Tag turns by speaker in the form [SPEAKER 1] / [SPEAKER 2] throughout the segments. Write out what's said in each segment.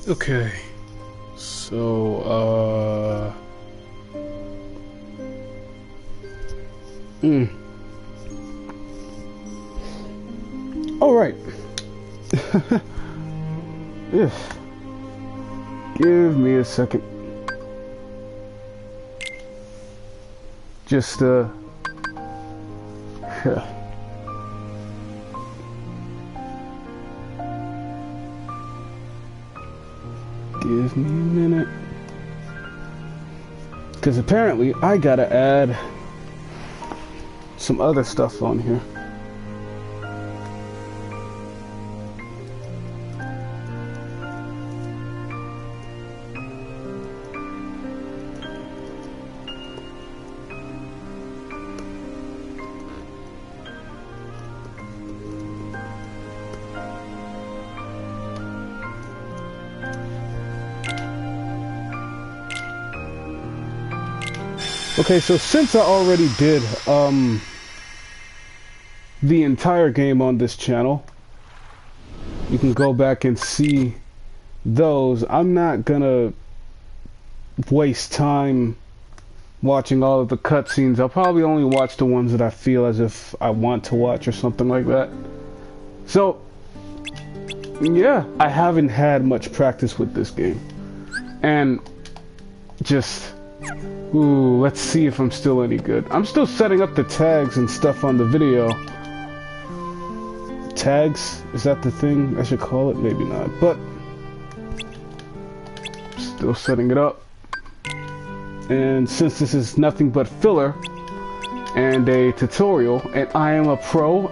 [SPEAKER 1] Okay. So, all right. Yes. Give me a second. Just, yeah. Give me a minute. Because apparently I gotta add some other stuff on here. Okay, so since I already did the entire game on this channel, you can go back and see those. I'm not gonna waste time watching all of the cutscenes. I'll probably only watch the ones that I feel as if I want to watch or something like that. So, yeah, I haven't had much practice with this game. And just... ooh, let's see if I'm still any good. I'm still setting up the tags and stuff on the video. Tags? Is that the thing I should call it? Maybe not. But, still setting it up. And since this is nothing but filler and a tutorial, and I am a pro,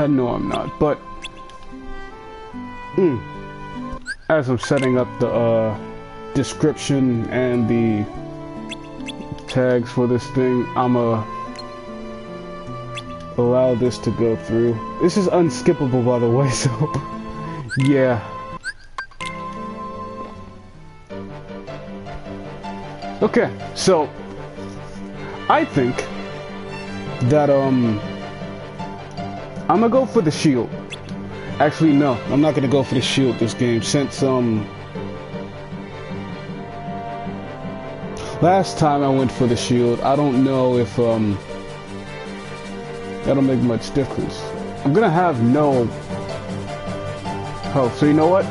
[SPEAKER 1] no I'm not, but as I'm setting up the description and the tags for this thing, I'ma allow this to go through. This is unskippable, by the way, so yeah. Okay, so I think that I'm gonna go for the shield. Actually, no, I'm not gonna go for the shield this game, since last time I went for the shield, I don't know if, that'll make much difference. I'm gonna have no health, so you know what?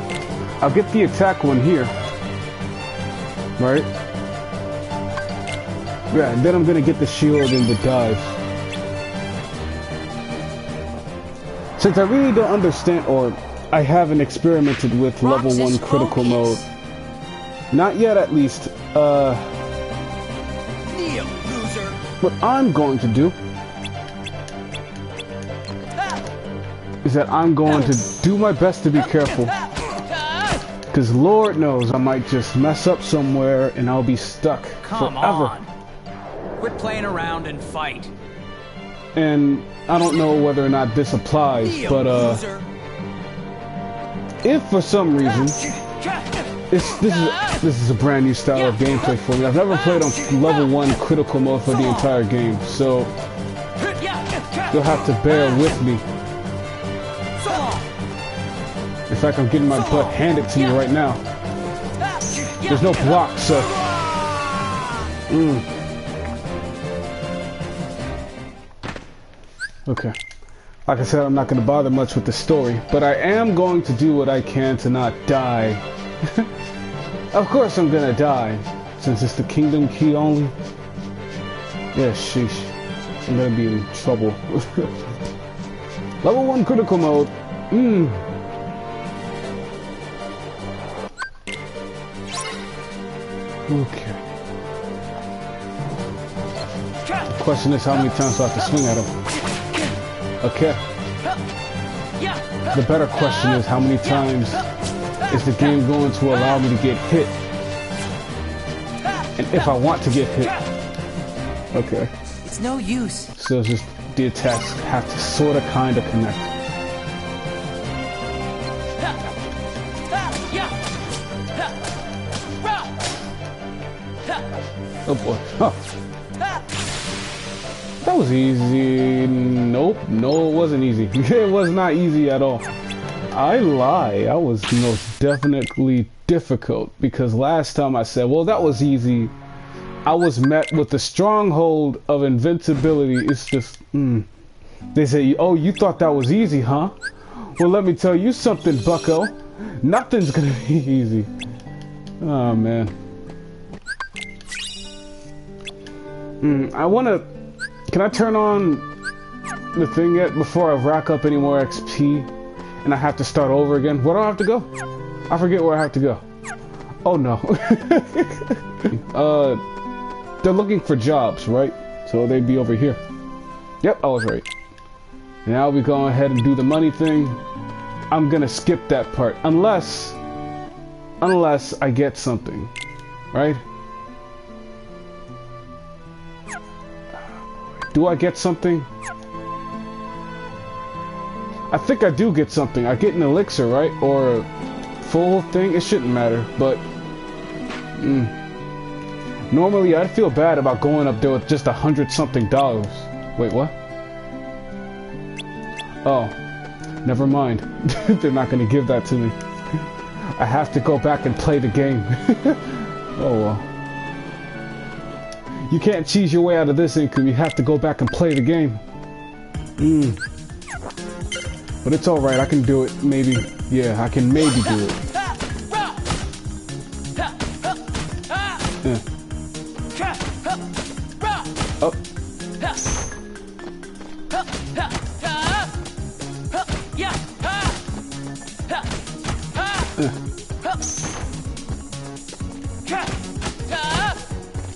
[SPEAKER 1] I'll get the attack one here. Right? Yeah, and then I'm gonna get the shield in the dive. Since I really don't understand, or I haven't experimented with level 1 critical mode. Not yet, at least. What I'm going to do is that I'm going to do my best to be careful, because Lord knows I might just mess up somewhere and I'll be stuck
[SPEAKER 2] Come
[SPEAKER 1] forever.
[SPEAKER 2] On. Quit playing around and fight.
[SPEAKER 1] And I don't know whether or not this applies, but if for some reason this is a brand new style of gameplay for me. I've never played on level 1 critical mode for the entire game, so you'll have to bear with me. In fact, I'm getting my butt handed to me right now. There's no block, so... Okay. Like I said, I'm not going to bother much with the story, but I am going to do what I can to not die. Of course I'm gonna die, since it's the kingdom key only. Yeah, sheesh. I'm gonna be in trouble. Level 1 critical mode. Okay. The question is how many times do I have to swing at him? Okay. The better question is how many times is the game going to allow me to get hit? And if I want to get hit. Okay.
[SPEAKER 2] It's no use.
[SPEAKER 1] So it's just the attacks have to sort of kind of connect. Oh boy. Huh. That was easy. Nope. No, it wasn't easy. It was not easy at all. I lie. I was most definitely difficult, because last time I said, well, that was easy, I was met with the stronghold of invincibility. It's just, They say, oh, you thought that was easy, huh? Well, let me tell you something, bucko. Nothing's gonna be easy. Oh, man. Can I turn on the thing yet before I rack up any more XP and I have to start over again? Where do I have to go? I forget where I have to go. Oh, no. They're looking for jobs, right? So they'd be over here. Yep, I was right. Now we go ahead and do the money thing. I'm gonna skip that part unless I get something, right? Do I get something? I think I do get something. I get an elixir, right? Or a full thing? It shouldn't matter, but normally I'd feel bad about going up there with just $100-something. Wait, what? Oh, never mind. They're not gonna give that to me. I have to go back and play the game. Oh well. You can't cheese your way out of this income. You have to go back and play the game. But it's alright, I can do it, maybe. Yeah, I can maybe do it. Up.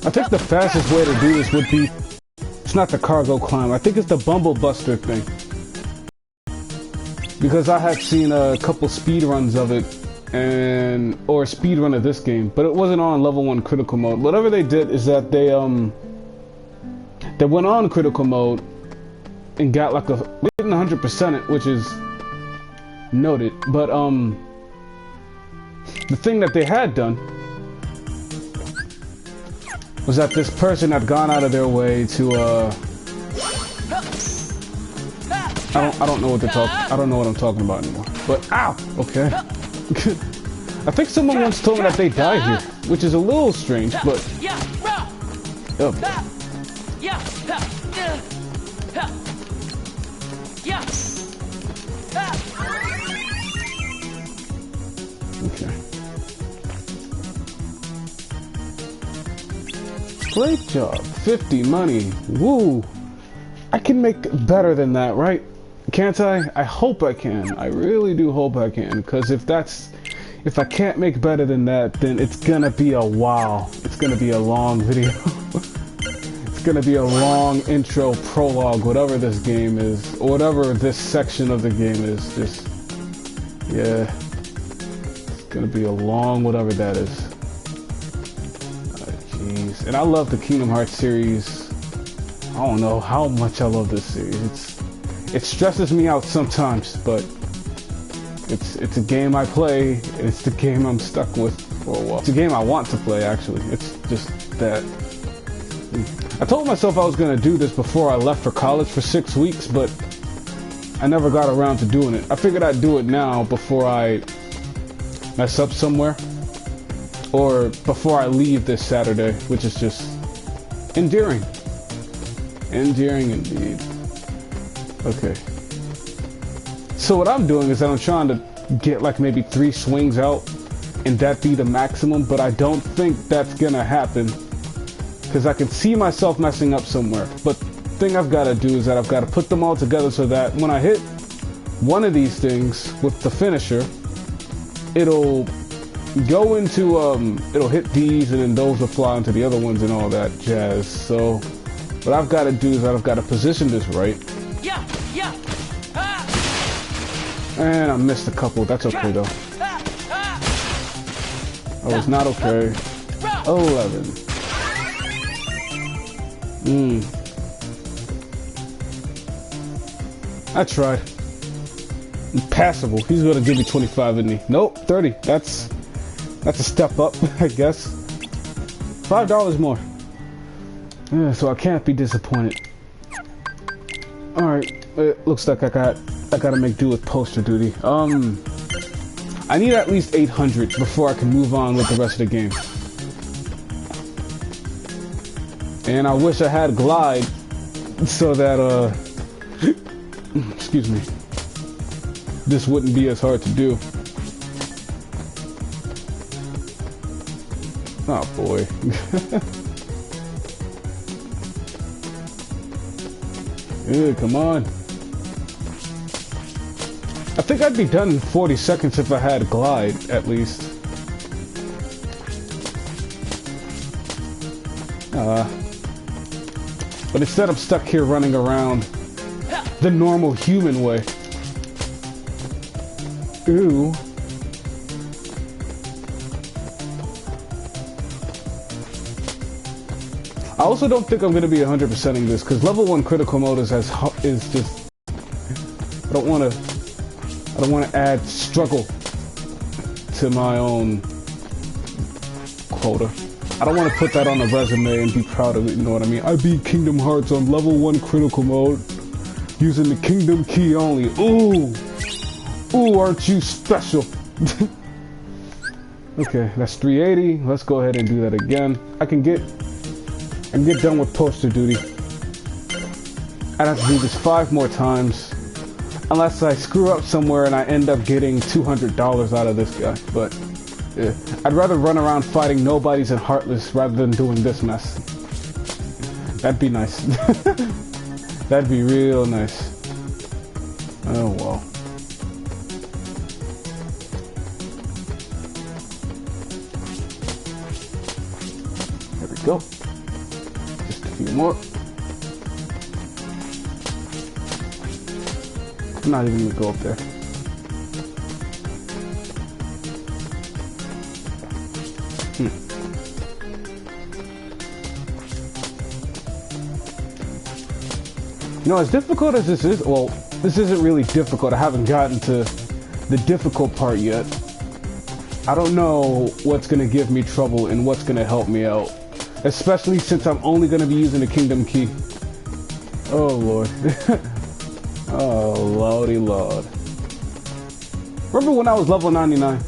[SPEAKER 1] I think the fastest way to do this would be, it's not the cargo climb, I think it's the Bumble Buster thing. Because I had seen a couple speed runs of it, or a speed run of this game, but it wasn't on level 1 critical mode. Whatever they did is that they went on critical mode and got like didn't 100% it, which is noted, but the thing that they had done was that this person had gone out of their way to I don't know what they're talking. I don't know what I'm talking about anymore. But ow, okay. I think someone once told me that they died here, which is a little strange, but oh. Okay. Great job. 50 money. Woo. I can make better than that, right? Can't I? I hope I can. I really do hope I can. Because if I can't make better than that, then it's gonna be a while. It's gonna be a long video. It's gonna be a long intro, prologue, whatever this game is, or whatever this section of the game is. Just, yeah. It's gonna be a long whatever that is. Jeez. And I love the Kingdom Hearts series. I don't know how much I love this series. It stresses me out sometimes, but it's a game I play, and it's the game I'm stuck with for a while. It's a game I want to play, actually. It's just that. I told myself I was going to do this before I left for college for 6 weeks, but I never got around to doing it. I figured I'd do it now before I mess up somewhere, or before I leave this Saturday, which is just endearing. Endearing indeed. Okay. So what I'm doing is that I'm trying to get like maybe 3 swings out and that be the maximum, but I don't think that's gonna happen because I can see myself messing up somewhere. But the thing I've got to do is that I've got to put them all together so that when I hit one of these things with the finisher, it'll go into, it'll hit these and then those will fly into the other ones and all that jazz. So what I've got to do is that I've got to position this right. And I missed a couple. That's okay though. I was not okay. 11. I tried. Passable. He's gonna give me 25, isn't he? Nope, 30. That's a step up, I guess. $5 more. Yeah, so I can't be disappointed. Alright, it looks like I gotta make do with poster duty. I need at least 800 before I can move on with the rest of the game. And I wish I had glide so that, excuse me, this wouldn't be as hard to do. Oh boy. Ew, come on. I think I'd be done in 40 seconds if I had glide, at least. But instead I'm stuck here running around the normal human way. Ooh. I also don't think I'm going to be 100%ing this, because level 1 critical mode is just... I don't want to add struggle to my own quota. I don't want to put that on a resume and be proud of it, you know what I mean? I beat Kingdom Hearts on level 1 critical mode using the Kingdom Key only. Ooh! Ooh, aren't you special? Okay, that's 380. Let's go ahead and do that again. I can get done with poster duty. I'd have to do this 5 more times. Unless I screw up somewhere and I end up getting $200 out of this guy. But yeah. I'd rather run around fighting nobodies and Heartless rather than doing this mess. That'd be nice. That'd be real nice. Oh well. There we go. Just a few more. I'm not even gonna go up there. You know, as difficult as this is, well, this isn't really difficult. I haven't gotten to the difficult part yet. I don't know what's gonna give me trouble and what's gonna help me out. Especially since I'm only gonna be using the Kingdom Key. Oh lord. Oh lordy lord. Remember when I was level 99?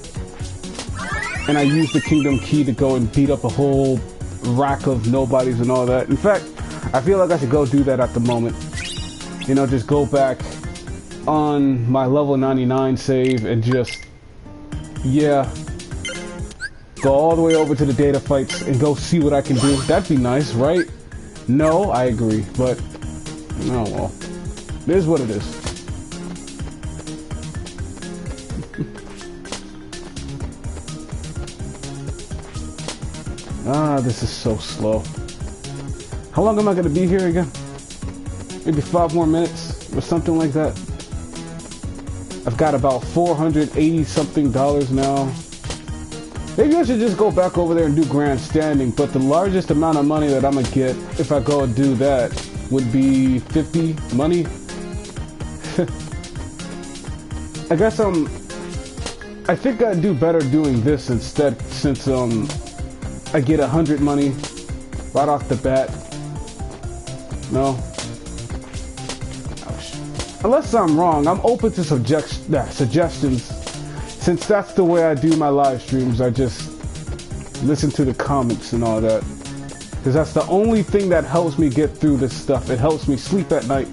[SPEAKER 1] And I used the Kingdom Key to go and beat up a whole rack of nobodies and all that. In fact, I feel like I should go do that at the moment. You know, just go back on my level 99 save and just, yeah, go all the way over to the data fights and go see what I can do. That'd be nice, right? No, I agree, but, oh well. It is what it is. Ah, this is so slow. How long am I gonna be here again? Maybe 5 more minutes or something like that. I've got about $480 something now. Maybe I should just go back over there and do grandstanding, but the largest amount of money that I'm gonna get if I go and do that would be 50 money. I guess I think I'd do better doing this instead, since I get 100 money right off the bat. No? Ouch. Unless I'm wrong, I'm open to suggestions. Since that's the way I do my live streams, I just listen to the comments and all that. Because that's the only thing that helps me get through this stuff. It helps me sleep at night.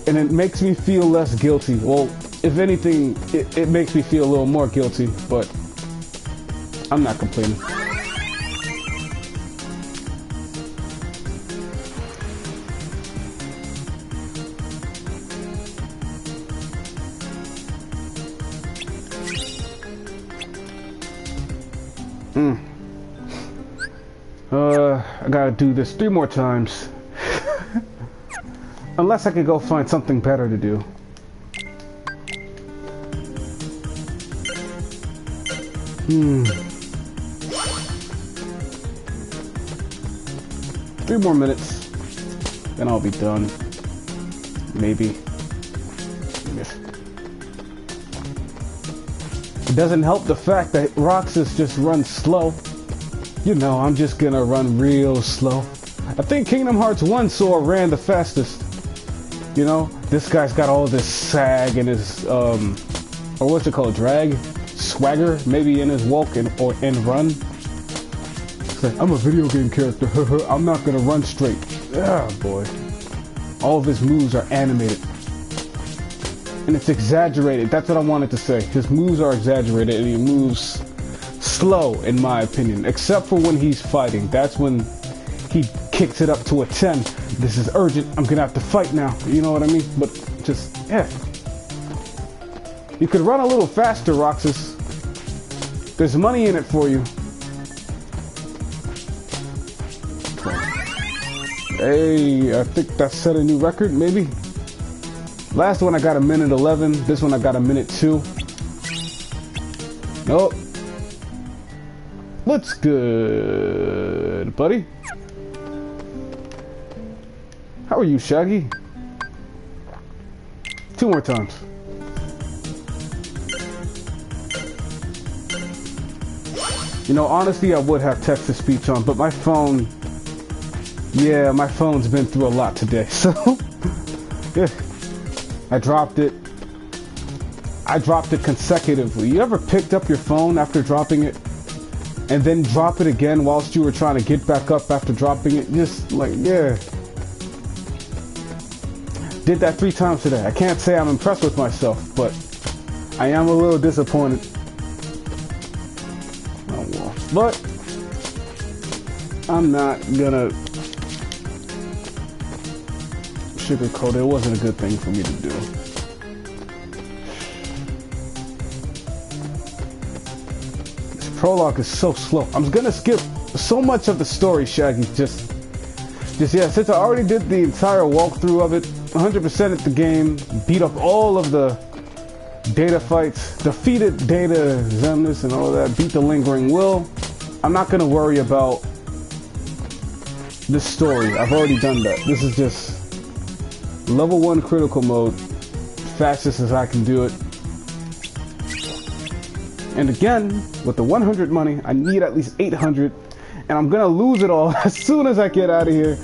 [SPEAKER 1] And it makes me feel less guilty. Well, if anything, it makes me feel a little more guilty, but I'm not complaining. I gotta do this 3 more times. Unless I can go find something better to do. Three more minutes, then I'll be done. Maybe. It doesn't help the fact that Roxas just runs slow. You know, I'm just gonna run real slow. I think Kingdom Hearts 1 Sora ran the fastest. You know, this guy's got all this sag in his or what's it called, drag, swagger, maybe in his walk and run. It's like, I'm a video game character, I'm not gonna run straight. Ah, boy. All of his moves are animated. And it's exaggerated, that's what I wanted to say. His moves are exaggerated and he moves slow, in my opinion. Except for when he's fighting. That's when he kicks it up to a 10. This is urgent, I'm gonna have to fight now. You know what I mean? But just, yeah. You could run a little faster, Roxas. There's money in it for you. Hey, I think that set a new record, maybe? Last one I got a minute 11. This one I got a minute 2. Nope. Looks good, buddy. How are you, Shaggy? 2 more times. You know, honestly, I would have text-to-speech on, but my phone... Yeah, my phone's been through a lot today, so... Yeah. I dropped it. I dropped it consecutively. You ever picked up your phone after dropping it? And then drop it again whilst you were trying to get back up after dropping it? Just, like, yeah. Did that 3 times today. I can't say I'm impressed with myself, but I am a little disappointed. Oh well. But I'm not gonna sugarcoat it. It wasn't a good thing for me to do. This prologue is so slow. I'm gonna skip so much of the story, Shaggy. Just yeah, since I already did the entire walkthrough of it, 100% at the game, beat up all of the data fights, defeated Data Xemnas and all that, beat the Lingering Will. I'm not gonna worry about this story. I've already done that. This is just level 1 critical mode, fastest as I can do it. And again, with the 100 money, I need at least 800, and I'm gonna lose it all as soon as I get out of here.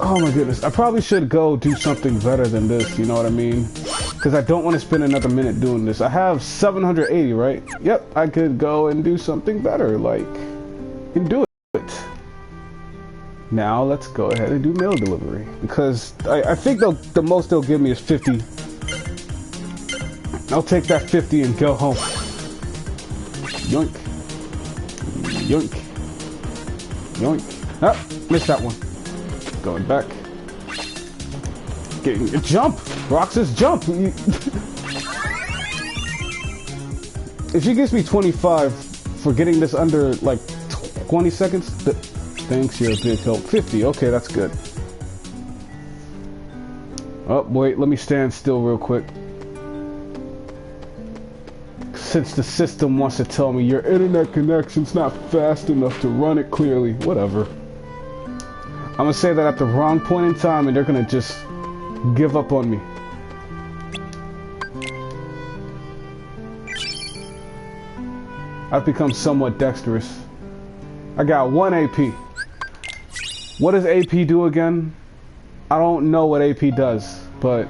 [SPEAKER 1] Oh my goodness, I probably should go do something better than this, you know what I mean? Because I don't want to spend another minute doing this. I have 780, right? Yep, I could go and do something better, like, and do it. Now let's go ahead and do mail delivery, because I think the most they'll give me is 50. I'll take that 50 and go home. Yoink. Yoink. Yoink. Ah, missed that one. Going back. Getting a jump! Roxas, jump! If she gives me 25 for getting this under, like, 20 seconds, thanks, you're a big help. 50, okay, that's good. Oh, wait, let me stand still real quick. Since the system wants to tell me your internet connection's not fast enough to run it clearly. Whatever. I'm gonna say that at the wrong point in time and they're gonna just give up on me. I've become somewhat dexterous. I got 1 AP. What does AP do again? I don't know what AP does, but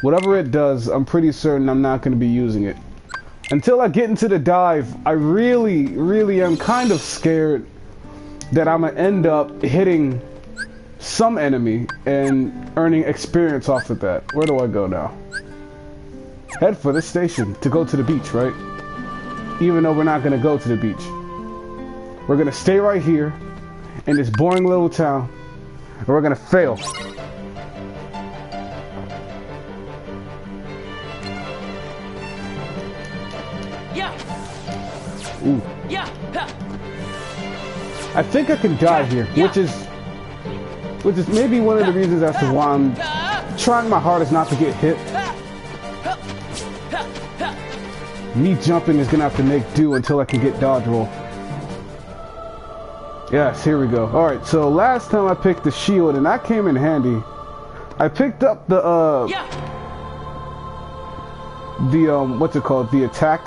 [SPEAKER 1] whatever it does, I'm pretty certain I'm not going to be using it. Until I get into the dive, I really am kind of scared that I'm going to end up hitting some enemy and earning experience off of that. Where do I go now? Head for the station to go to the beach, right? Even though we're not going to go to the beach. We're going to stay right here in this boring little town, and we're going to fail.
[SPEAKER 2] Yeah.
[SPEAKER 1] Ooh.
[SPEAKER 2] Yeah.
[SPEAKER 1] I think I can die here, which is maybe one of the reasons as to why I'm trying my hardest not to get hit. Me jumping is gonna have to make do until I can get dodge roll. Yes, here we go. Alright, so last time I picked the shield and that came in handy. I picked up the what's it called? The attack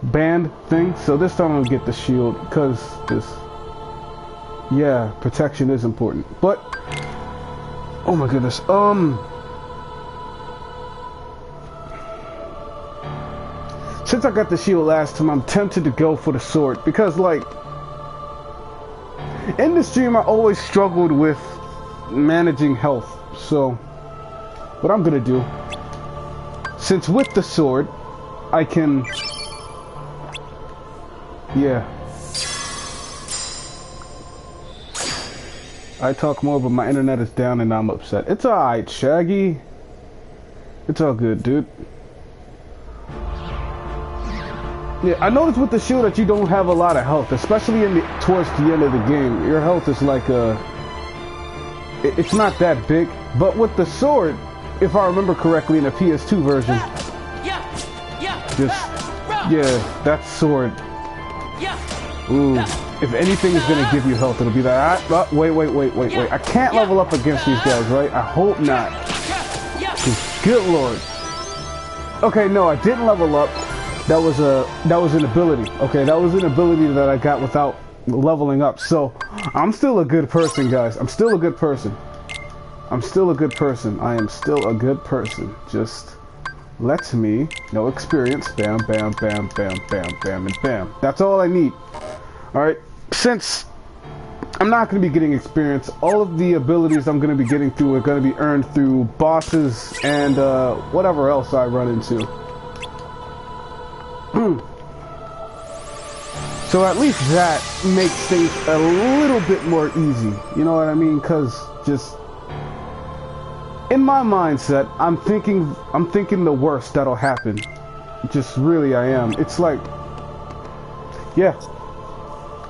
[SPEAKER 1] band thing. So this time I'm gonna get the shield because this, yeah, protection is important. But oh my goodness, since I got the shield last time, I'm tempted to go for the sword because, like, in the stream I always struggled with managing health. So what I'm gonna do, since with the sword I can, yeah, I talk more, but my internet is down and I'm upset. It's alright, Shaggy. It's all good, dude. Yeah, I noticed with the shield that you don't have a lot of health, especially towards the end of the game. Your health is like it's not that big. But with the sword, if I remember correctly, in the PS2 version, that sword. Ooh, if anything is gonna give you health, it'll be that. Wait. I can't level up against these guys, right? I hope not. Good lord. Okay, no, I didn't level up. That was an ability. Okay, that was an ability that I got without leveling up. So I'm still a good person, guys. I'm still a good person. I'm still a good person. I am still a good person. Just let me, no experience. Bam, bam, bam, bam, bam, bam, and bam. That's all I need. Alright, since I'm not going to be getting experience, all of the abilities I'm going to be getting through are going to be earned through bosses and whatever else I run into. So at least that makes things a little bit more easy. You know what I mean? Because just in my mindset, I'm thinking the worst that'll happen. Just really, I am. It's like, yeah,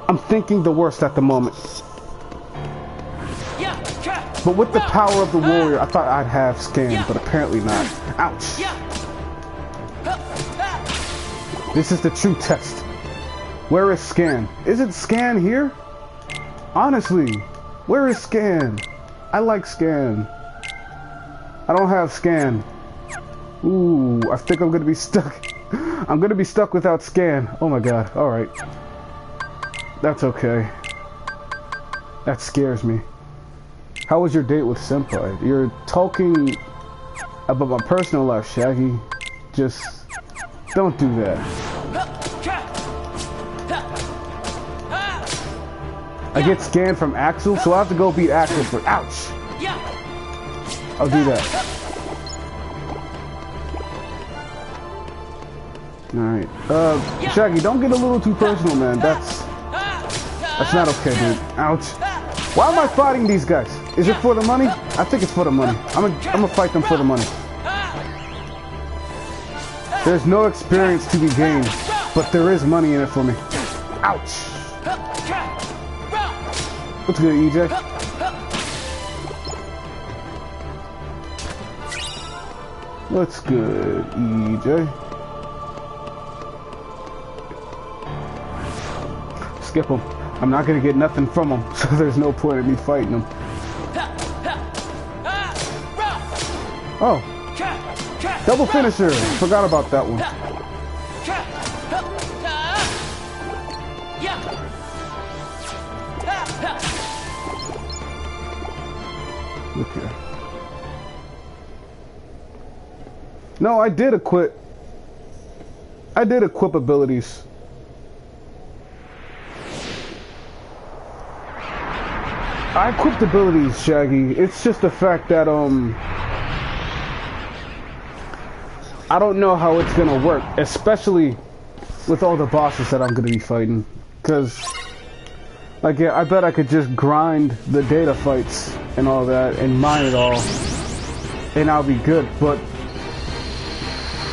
[SPEAKER 1] I'm thinking the worst at the moment. But with the power of the warrior, I thought I'd have scan, but apparently not. Ouch. This is the true test. Where is scan? Isn't scan here? Honestly, where is scan? I like scan. I don't have scan. Ooh, I think I'm gonna be stuck. I'm gonna be stuck without scan. Oh my god, alright. That's okay. That scares me. How was your date with Senpai? You're talking about my personal life, Shaggy. Just don't do that. I get scanned from Axel, so I have to go beat Axel for. Ouch! I'll do that. Alright. Shaggy, don't get a little too personal, man. That's not okay, dude. Ouch. Why am I fighting these guys? Is it for the money? I think it's for the money. I'm gonna fight them for the money. There's no experience to be gained, but there is money in it for me. Ouch. What's good, EJ? What's good, EJ? Skip him. I'm not gonna get nothing from him, so there's no point in me fighting him. Oh. Double finisher. Forgot about that one. Okay. No, I did equip abilities. I equipped abilities, Shaggy. It's just the fact that I don't know how it's gonna work, especially with all the bosses that I'm gonna be fighting. Cause like, yeah, I bet I could just grind the data fights and all that and mine it all and I'll be good. But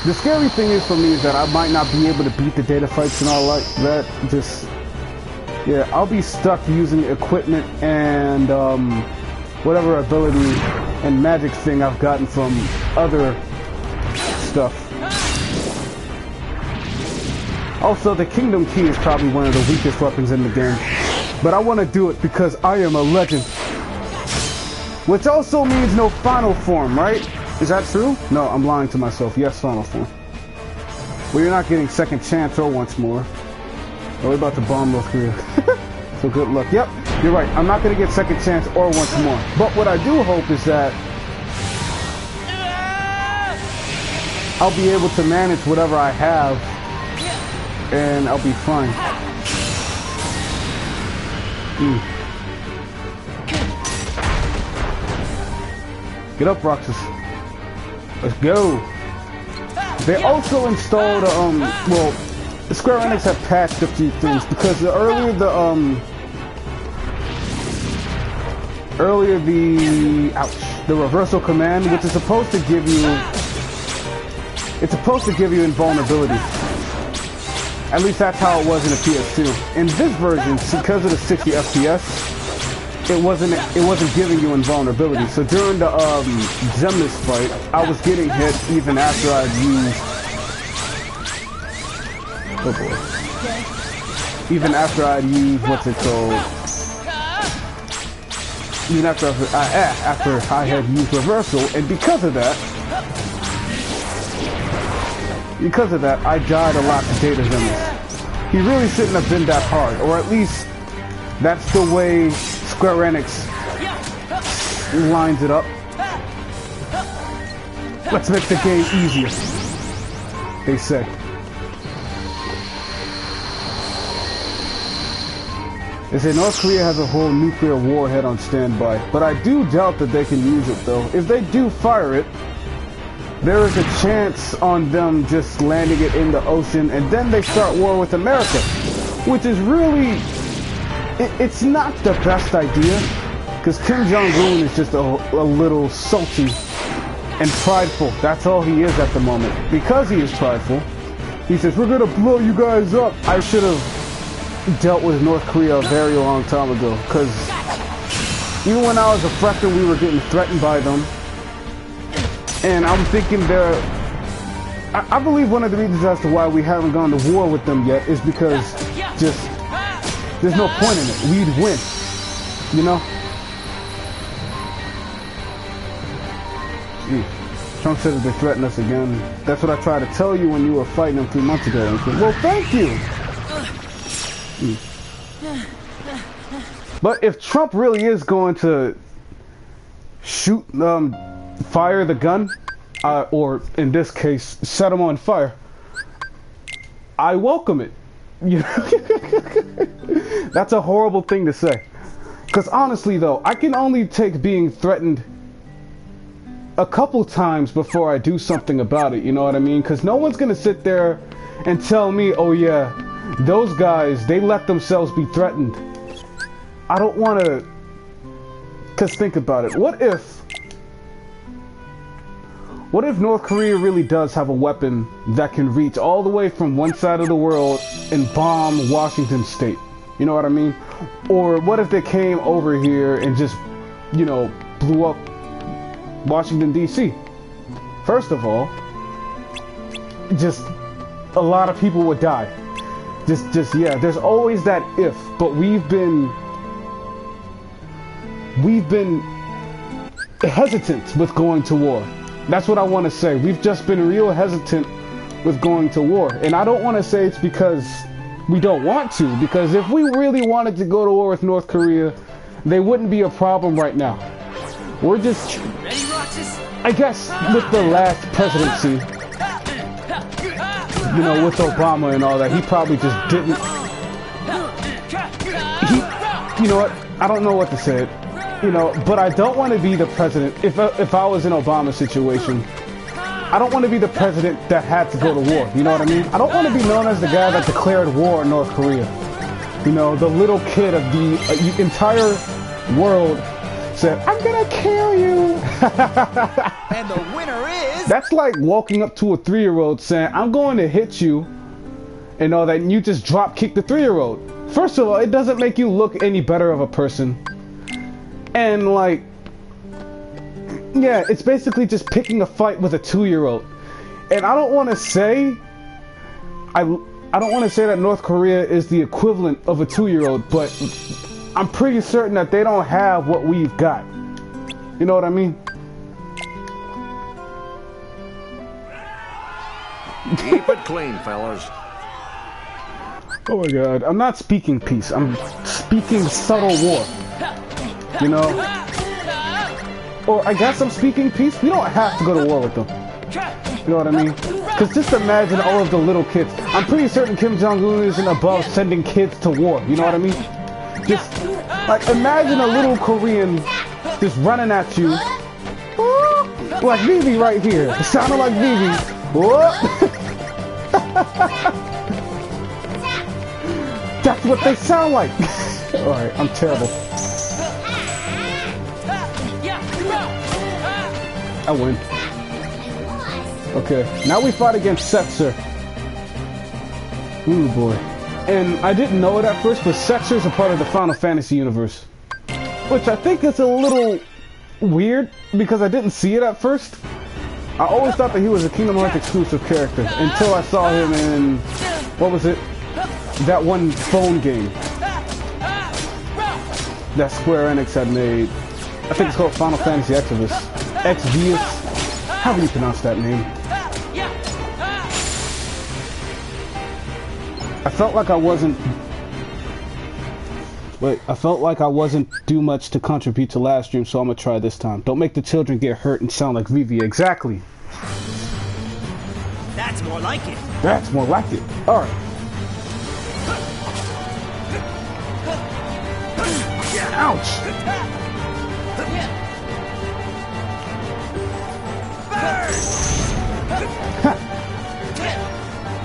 [SPEAKER 1] the scary thing is for me is that I might not be able to beat the data fights and all like that. Just, yeah, I'll be stuck using equipment and whatever ability and magic thing I've gotten from other stuff. Also, the Kingdom Key is probably one of the weakest weapons in the game. But I want to do it because I am a legend. Which also means no final form, right? Is that true? No, I'm lying to myself. Yes, final form. Well, you're not getting second chance or once more. Oh, we're about to bomb North Korea. So good luck. Yep, you're right. I'm not going to get second chance or once more. But what I do hope is that I'll be able to manage whatever I have and I'll be fine. Get up, Roxas. Let's go. They also installed, well, Square Enix have patched a few things because earlier the reversal command, which is supposed to give you, invulnerability. At least that's how it was in the PS2. In this version, because of the 60 FPS, it wasn't giving you invulnerability. So during the Xemnas fight, I was getting hit even after I'd used. Oh boy. Even after I'd used what's it called? Even after I had used reversal, and because of that, I died a lot to Data Xemnas. He really shouldn't have been that hard, or at least that's the way Square Enix lines it up. Let's make the game easier, they say. They say North Korea has a whole nuclear warhead on standby, but I do doubt that they can use it though. If they do fire it, there is a chance on them just landing it in the ocean and then they start war with America, which is really, it's not the best idea, because Kim Jong-un is just a little salty and prideful. That's all he is at the moment. Because he is prideful, he says, we're gonna blow you guys up. I should have dealt with North Korea a very long time ago, because even when I was a freshman, we were getting threatened by them. And I'm thinking I believe one of the reasons as to why we haven't gone to war with them yet is because just, there's no point in it. We'd win, you know? Trump said that they threaten us again. That's what I tried to tell you when you were fighting them 3 months ago. And said, well, thank you. But if Trump really is going to shoot, fire the gun, or in this case, set them on fire, I welcome it. You know? That's a horrible thing to say. Because honestly though, I can only take being threatened a couple times before I do something about it, you know what I mean? Because no one's gonna sit there and tell me, oh yeah, those guys, they let themselves be threatened. I don't want to, because think about it, what if North Korea really does have a weapon that can reach all the way from one side of the world and bomb Washington State? You know what I mean? Or what if they came over here and just, you know, blew up Washington, D.C.? First of all, just a lot of people would die. Yeah, there's always that if, but we've been hesitant with going to war. That's what I want to say. We've just been real hesitant with going to war. And I don't want to say it's because we don't want to, because if we really wanted to go to war with North Korea, they wouldn't be a problem right now. We're just, I guess, with the last presidency, you know, with Obama and all that, he probably just didn't, you know what, I don't know what to say. You know, but I don't want to be the president. If I was in Obama's situation, I don't want to be the president that had to go to war. You know what I mean? I don't want to be known as the guy that declared war on North Korea. You know, the little kid of the entire world said, I'm gonna kill you.
[SPEAKER 2] And the winner is...
[SPEAKER 1] That's like walking up to a 3-year-old saying, I'm going to hit you, and all that, and you just drop kick the 3-year-old. First of all, it doesn't make you look any better of a person. And like, yeah, it's basically just picking a fight with a 2-year-old. And I don't want to say, I don't want to say that North Korea is the equivalent of a 2-year-old, but I'm pretty certain that they don't have what we've got. You know what I mean?
[SPEAKER 3] Keep it clean, fellas.
[SPEAKER 1] Oh my God, I'm not speaking peace. I'm speaking subtle war. You know? Or I guess I'm speaking peace. We don't have to go to war with them. You know what I mean? Because just imagine all of the little kids. I'm pretty certain Kim Jong-un isn't above sending kids to war. You know what I mean? Just, like, imagine a little Korean just running at you. Like Vivi right here. It sounded like Vivi. That's what they sound like. Alright, I'm terrible. I win. Okay, now we fight against Setzer. Ooh boy. And I didn't know it at first, but Setzer's a part of the Final Fantasy universe. Which I think is a little weird, because I didn't see it at first. I always thought that he was a Kingdom Hearts exclusive character, until I saw him in, what was it? That one phone game that Square Enix had made. I think it's called Final Fantasy Exvius. Exvius? How do you pronounce that name? I felt like I wasn't do much to contribute to last stream, so I'm gonna try this time. Don't make the children get hurt and sound like Vivi. Exactly.
[SPEAKER 2] That's more like it.
[SPEAKER 1] That's more like it. Alright. Ouch!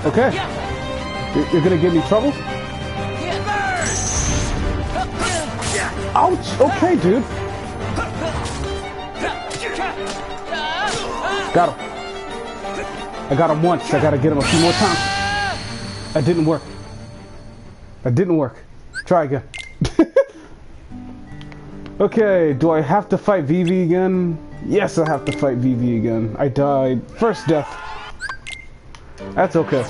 [SPEAKER 1] Okay. You're gonna give me trouble? Ouch! Okay, dude. Got him. I got him once. I gotta get him a few more times. That didn't work. That didn't work. Try again. Okay, do I have to fight Vivi again? Yes, I have to fight Vivi again. I died. First death. That's okay.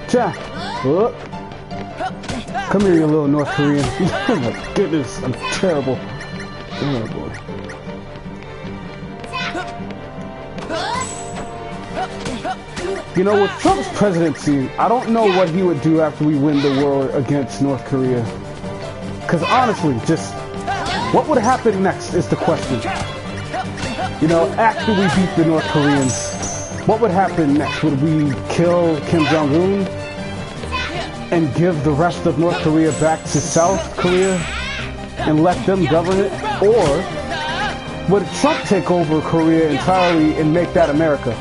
[SPEAKER 1] Cha! Oh. Come here, you little North Korean. Oh my goodness, I'm terrible. Oh boy. You know, with Trump's presidency, I don't know what he would do after we win the war against North Korea. Because honestly, just what would happen next is the question. You know, after we beat the North Koreans, what would happen next? Would we kill Kim Jong-un and give the rest of North Korea back to South Korea and let them govern it? Or would Trump take over Korea entirely and make that America?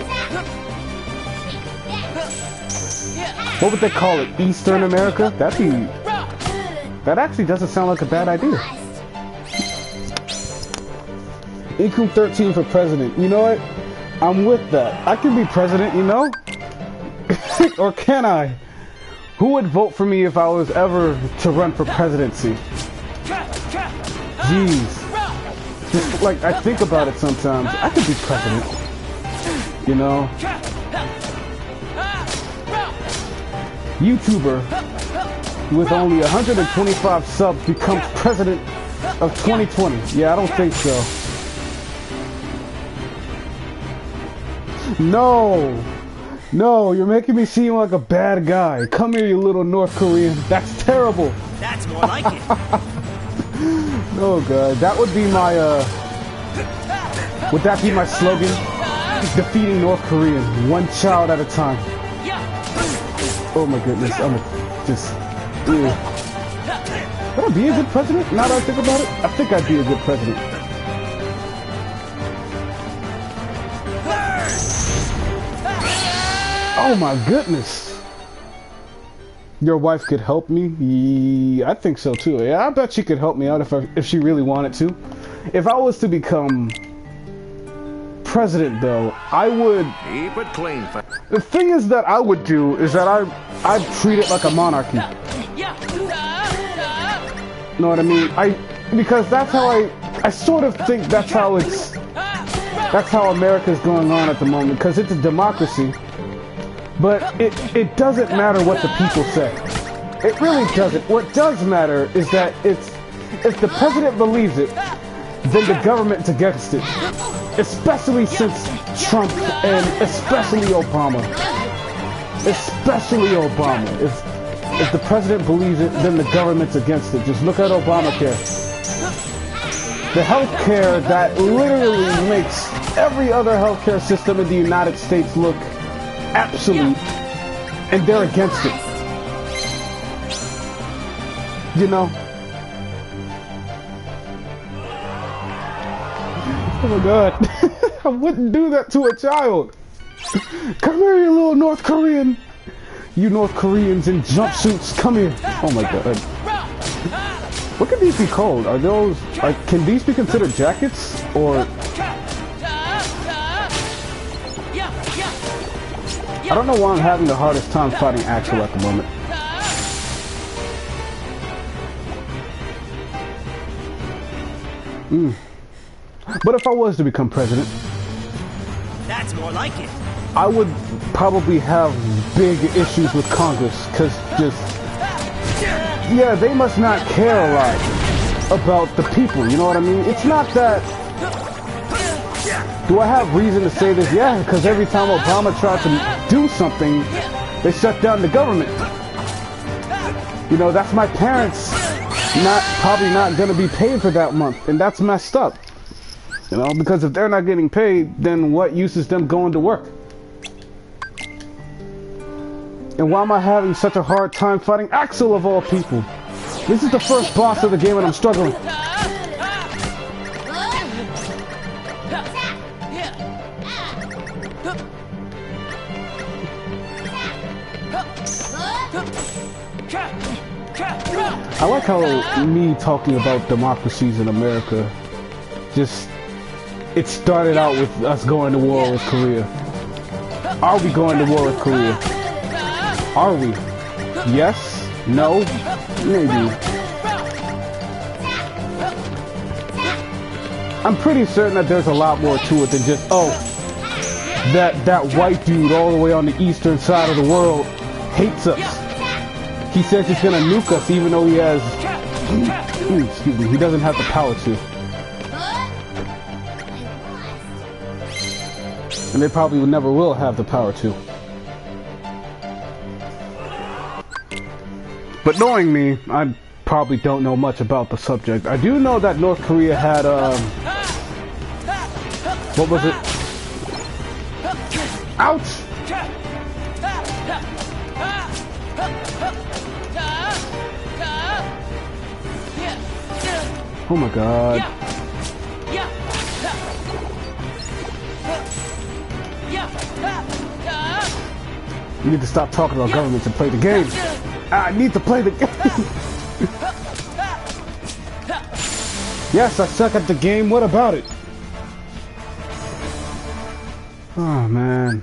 [SPEAKER 1] What would they call it? Eastern America? That actually doesn't sound like a bad idea. Ikum 13 for president. You know what? I'm with that. I can be president, you know? Or can I? Who would vote for me if I was ever to run for presidency? Jeez. Just like, I think about it sometimes. I could be president. You know? YouTuber with only 125 subs becomes president of 2020. Yeah, I don't think so. No, you're making me seem like a bad guy. Come here, you little North Korean. That's terrible.
[SPEAKER 2] That's more like it.
[SPEAKER 1] Oh god, that would be my would that be my slogan? Defeating North Korean, one child at a time. Oh my goodness, I'm just ew. Would I be a good president? Now that I think about it, I think I'd be a good president. Oh my goodness. Your wife could help me? Yeah, I think so too. Yeah, I bet she could help me out if she really wanted to. If I was to become president though, I would...
[SPEAKER 3] Keep it clean.
[SPEAKER 1] The thing is that I would do is that I'd treat it like a monarchy. Know what I mean? Because that's how I sort of think that's how America's going on at the moment, because it's a democracy. But it doesn't matter what the people say. It really doesn't. What does matter is that if the president believes it, then the government's against it. Especially since Trump and especially Obama. Especially Obama. If the president believes it, then the government's against it. Just look at Obamacare. The healthcare that literally makes every other healthcare system in the United States look absolute, and they're against it. You know? Oh my god. I wouldn't do that to a child. Come here, you little North Korean. You North Koreans in jumpsuits, come here. Oh my god. What can these be called? Are those, like, can these be considered jackets? Or... I don't know why I'm having the hardest time fighting Axel at the moment. But if I was to become president,
[SPEAKER 2] That's more like it.
[SPEAKER 1] I would probably have big issues with Congress, because just... Yeah, they must not care a lot about the people, you know what I mean? It's not that... Do I have reason to say this? Yeah, because every time Obama tried to do something, they shut down the government. You know, that's my parents probably not going to be paid for that month, and that's messed up. You know, because if they're not getting paid, then what use is them going to work? And why am I having such a hard time fighting Axel of all people? This is the first boss of the game and I'm struggling. I like how me talking about democracies in America, it started out with us going to war with Korea. Are we going to war with Korea? Are we? Yes? No? Maybe. I'm pretty certain that there's a lot more to it than just, oh, that white dude all the way on the eastern side of the world hates us. He says he's gonna nuke us even though he has, excuse me, he doesn't have the power to. And they probably never will have the power to. But knowing me, I probably don't know much about the subject. I do know that North Korea had, what was it? Ouch! Oh my god. You need to stop talking about governments and play the game. I need to play the game. Yes, I suck at the game. What about it? Oh man.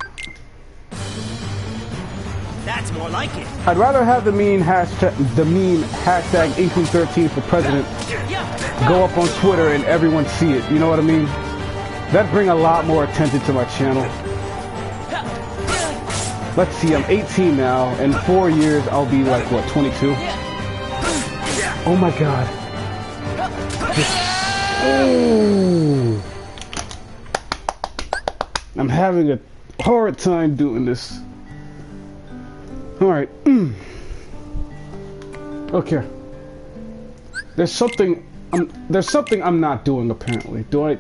[SPEAKER 2] That's more like it.
[SPEAKER 1] I'd rather have the meme hashtag Inkling13 for president go up on Twitter and everyone see it. You know what I mean? That'd bring a lot more attention to my channel. Let's see, I'm 18 now. In 4 years, I'll be like, what, 22? Oh my god. Oh. I'm having a hard time doing this. Alright. Okay. There's something I'm not doing apparently. Do I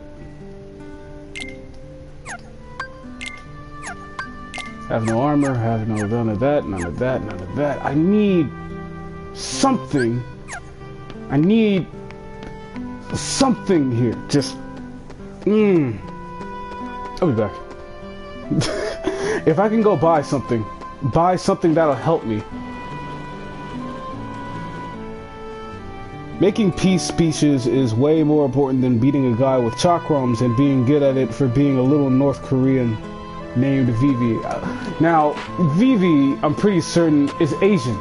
[SPEAKER 1] have no armor, have no none of that, none of that, none of that. I need something. I need something here. Just I'll be back. If I can go buy something that'll help me. Making peace speeches is way more important than beating a guy with chakrams and being good at it for being a little North Korean named Vivi. Now, Vivi, I'm pretty certain, is Asian.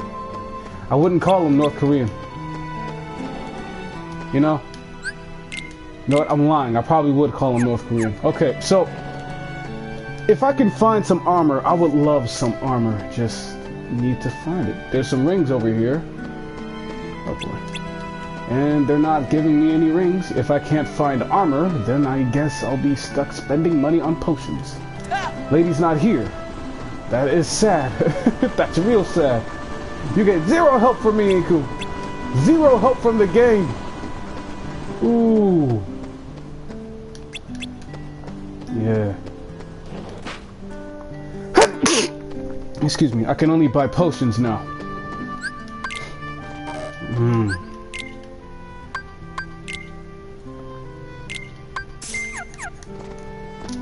[SPEAKER 1] I wouldn't call him North Korean. You know? No, I'm lying. I probably would call him North Korean. Okay, so if I can find some armor, I would love some armor. Just need to find it. There's some rings over here. Oh boy. And they're not giving me any rings. If I can't find armor, then I guess I'll be stuck spending money on potions. Lady's not here. That is sad. That's real sad. You get zero help from me, Inku. Zero help from the game. Ooh. Yeah. Excuse me, I can only buy potions now.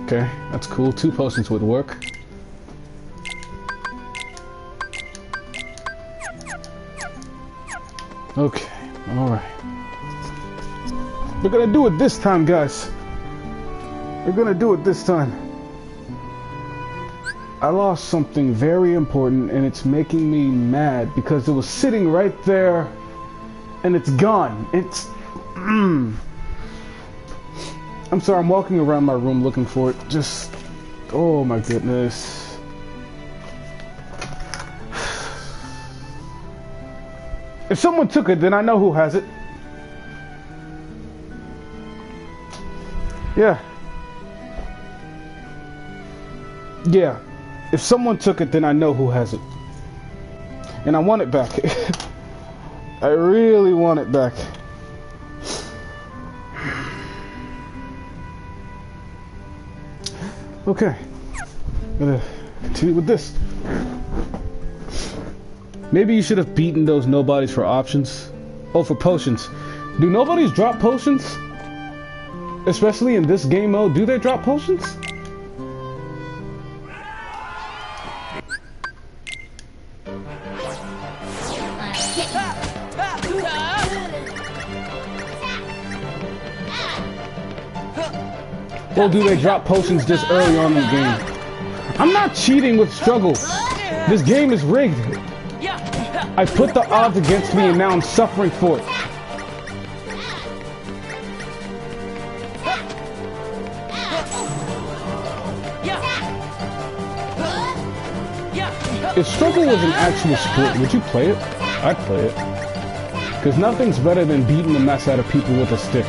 [SPEAKER 1] Okay, that's cool. 2 potions would work. Okay, alright. We're gonna do it this time, guys. We're gonna do it this time. I lost something very important and it's making me mad because it was sitting right there and it's gone. It's... I'm sorry, I'm walking around my room looking for it. Just... Oh my goodness. If someone took it, then I know who has it. Yeah. Yeah. If someone took it, then I know who has it. And I want it back. I really want it back. Okay. I'm gonna continue with this. Maybe you should have beaten those nobodies for options. Oh, for potions. Do nobodies drop potions? Especially in this game mode, do they drop potions? Or do they drop potions this early on in the game? I'm not cheating with struggle. This game is rigged. I put the odds against me and now I'm suffering for it. If struggle was an actual sport, would you play it? I'd play it. Because nothing's better than beating the mess out of people with a stick.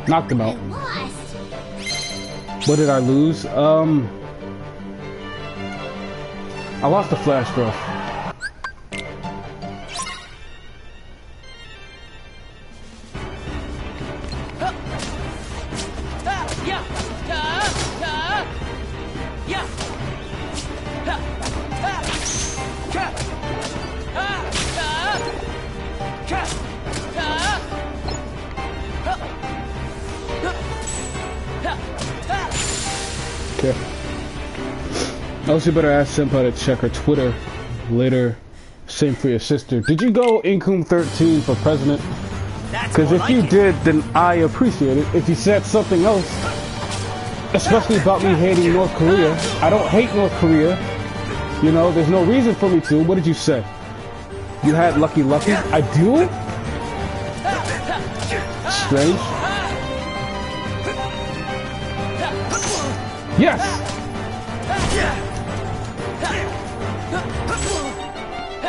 [SPEAKER 1] Knocked him out. What did I lose? I lost the flash growth. I also better ask Senpai to check her Twitter later. Same for your sister. Did you go Income 13 for president? Because if you did, then I appreciate it. If you said something else, especially about me hating North Korea, I don't hate North Korea. You know, there's no reason for me to. What did you say? You had Lucky Lucky? I do? Strange. Yes!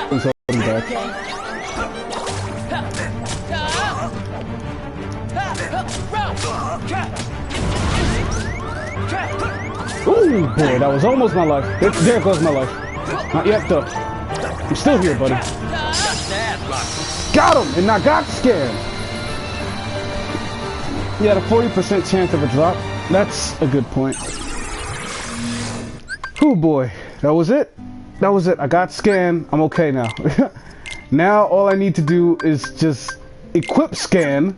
[SPEAKER 1] He's holding back. Ooh, boy, that was almost my life. There goes my life. Not yet, though. I'm still here, buddy. Got him, and I got scared. He had a 40% chance of a drop. That's a good point. Ooh, boy, that was it. That was it. I got scanned. I'm okay now. Now all I need to do is just equip scan,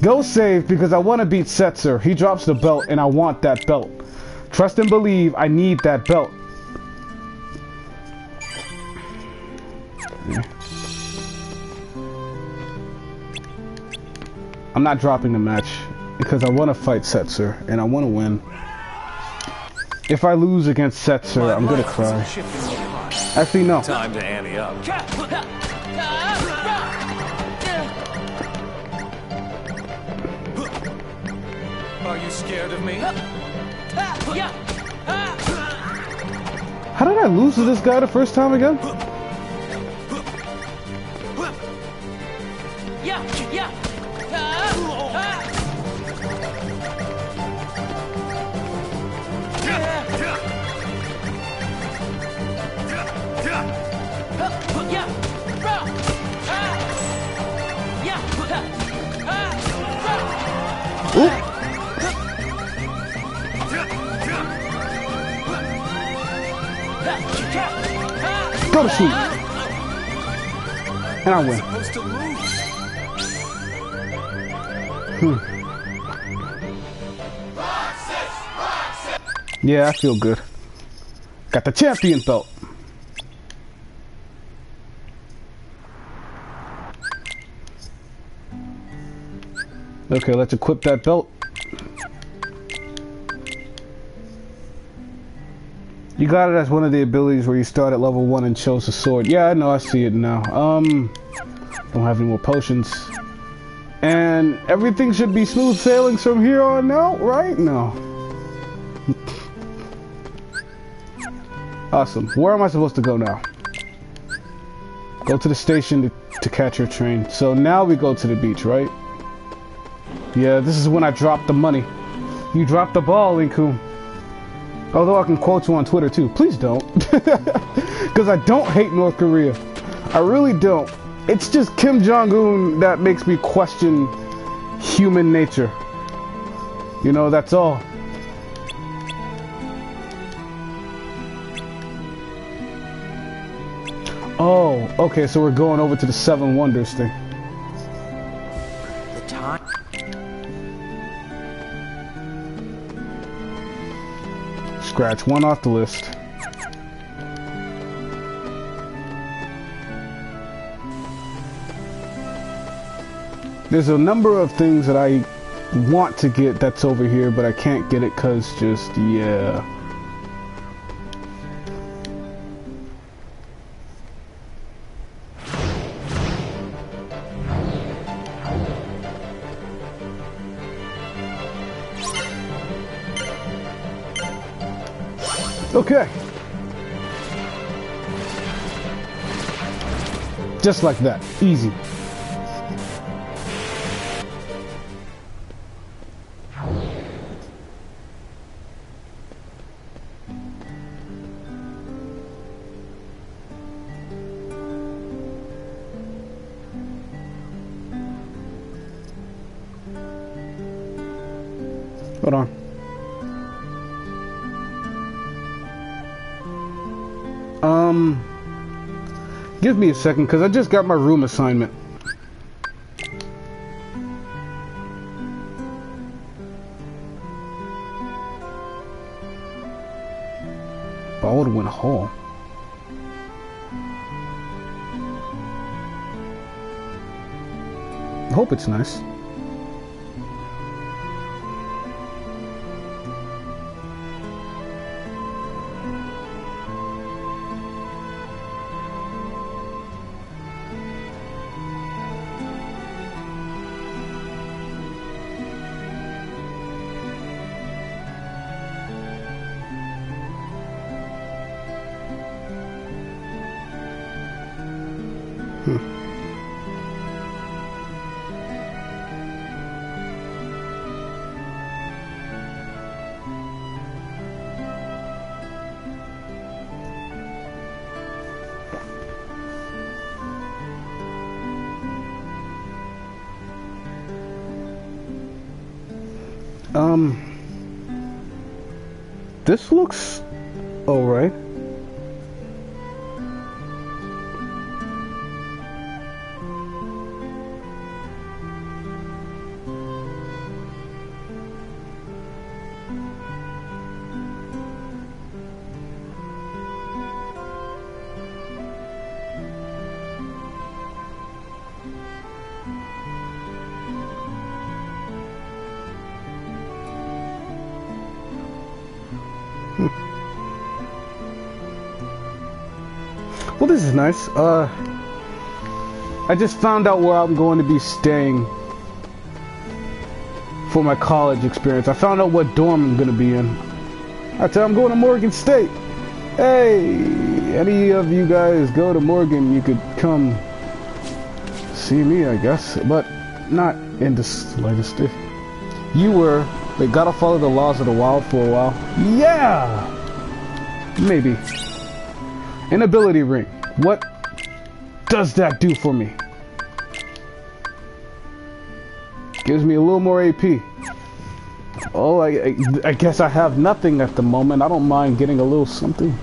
[SPEAKER 1] go save, because I want to beat Setzer. He drops the belt and I want that belt. Trust and believe, I need that belt. Okay. I'm not dropping the match because I want to fight Setzer and I want to win. If I lose against Setzer, I'm gonna cry. Actually, no.
[SPEAKER 3] Time to ante up. Are you scared of me?
[SPEAKER 1] How did I lose to this guy the first time again? Go to sleep. And I win.
[SPEAKER 3] Supposed to lose.
[SPEAKER 1] Yeah, I feel good. Got the champion belt. Okay, let's equip that belt. You got it as one of the abilities where you start at level 1 and chose the sword. Yeah, I know, I see it now. Don't have any more potions. And everything should be smooth sailing from here on out, right? No. Awesome. Where am I supposed to go now? Go to the station to catch your train. So now we go to the beach, right? Yeah, this is when I dropped the money. You dropped the ball, Linkum. Although I can quote you on Twitter too. Please don't. Because I don't hate North Korea. I really don't. It's just Kim Jong-un that makes me question human nature. You know, that's all. Oh, okay, so we're going over to the Seven Wonders thing.
[SPEAKER 2] The time.
[SPEAKER 1] Scratch one off the list. There's a number of things that I want to get that's over here, but I can't get it because just, yeah. Okay. Just like that. Easy. Hold on. Give me a second, because I just got my room assignment. Baldwin Hall. I hope it's nice. This looks alright. Well, this is nice. I just found out where I'm going to be staying for my college experience. I found out what dorm I'm going to be in. I tell you, I'm going to Morgan State. Hey, any of you guys go to Morgan, you could come see me, I guess, but not in the slightest. If you were, they gotta follow the laws of the wild for a while. Yeah! Maybe. An ability ring. What does that do for me? Gives me a little more AP. Oh, I guess I have nothing at the moment. I don't mind getting a little something.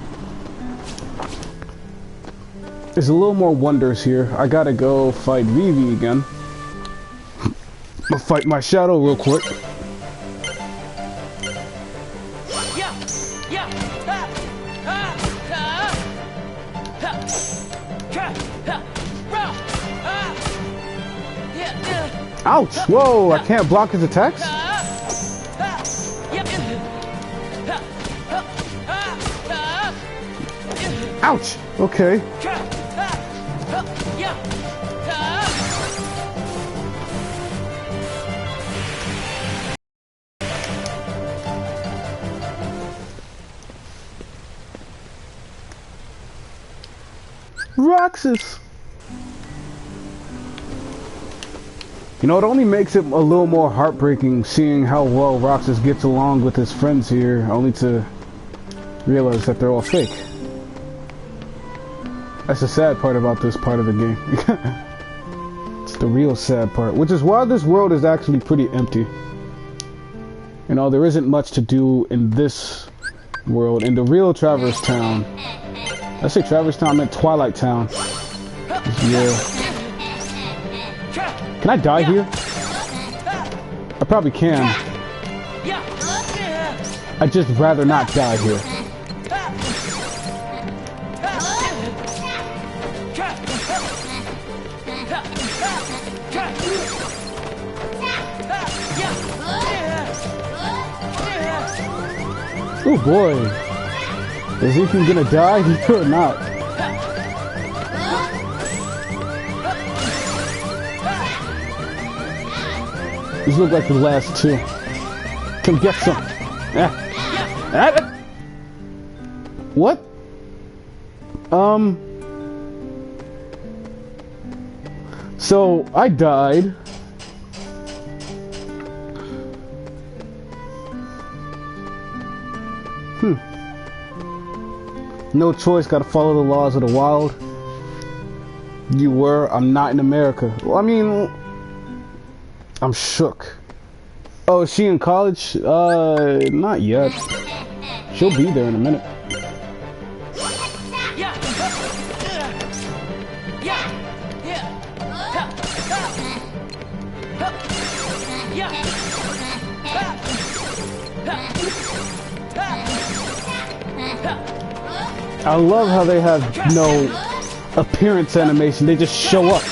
[SPEAKER 1] There's a little more wonders here. I gotta go fight Vivi again. I'll fight my shadow real quick. Ouch! Whoa, I can't block his attacks? Ouch! Okay. Roxas! You know, it only makes it a little more heartbreaking seeing how well Roxas gets along with his friends here, only to realize that they're all fake. That's the sad part about this part of the game. It's the real sad part, which is why this world is actually pretty empty. You know, there isn't much to do in this world. In the real Traverse Town, I say Traverse Town, I meant Twilight Town. Yeah. Can I die here? I probably can. I'd just rather not die here. Oh boy. Is he gonna die here or not? These look like the last two. Come get some. What? So I died. No choice, gotta follow the laws of the wild. You were, I'm not in America. Well, I mean, I'm shook. Oh, is she in college? Not yet. She'll be there in a minute. I love how they have no appearance animation, they just show up.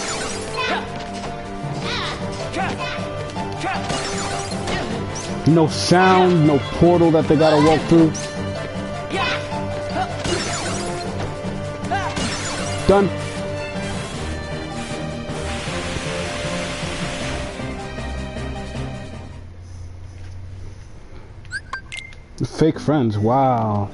[SPEAKER 1] No sound, no portal that they gotta walk through. Done. Fake friends, wow.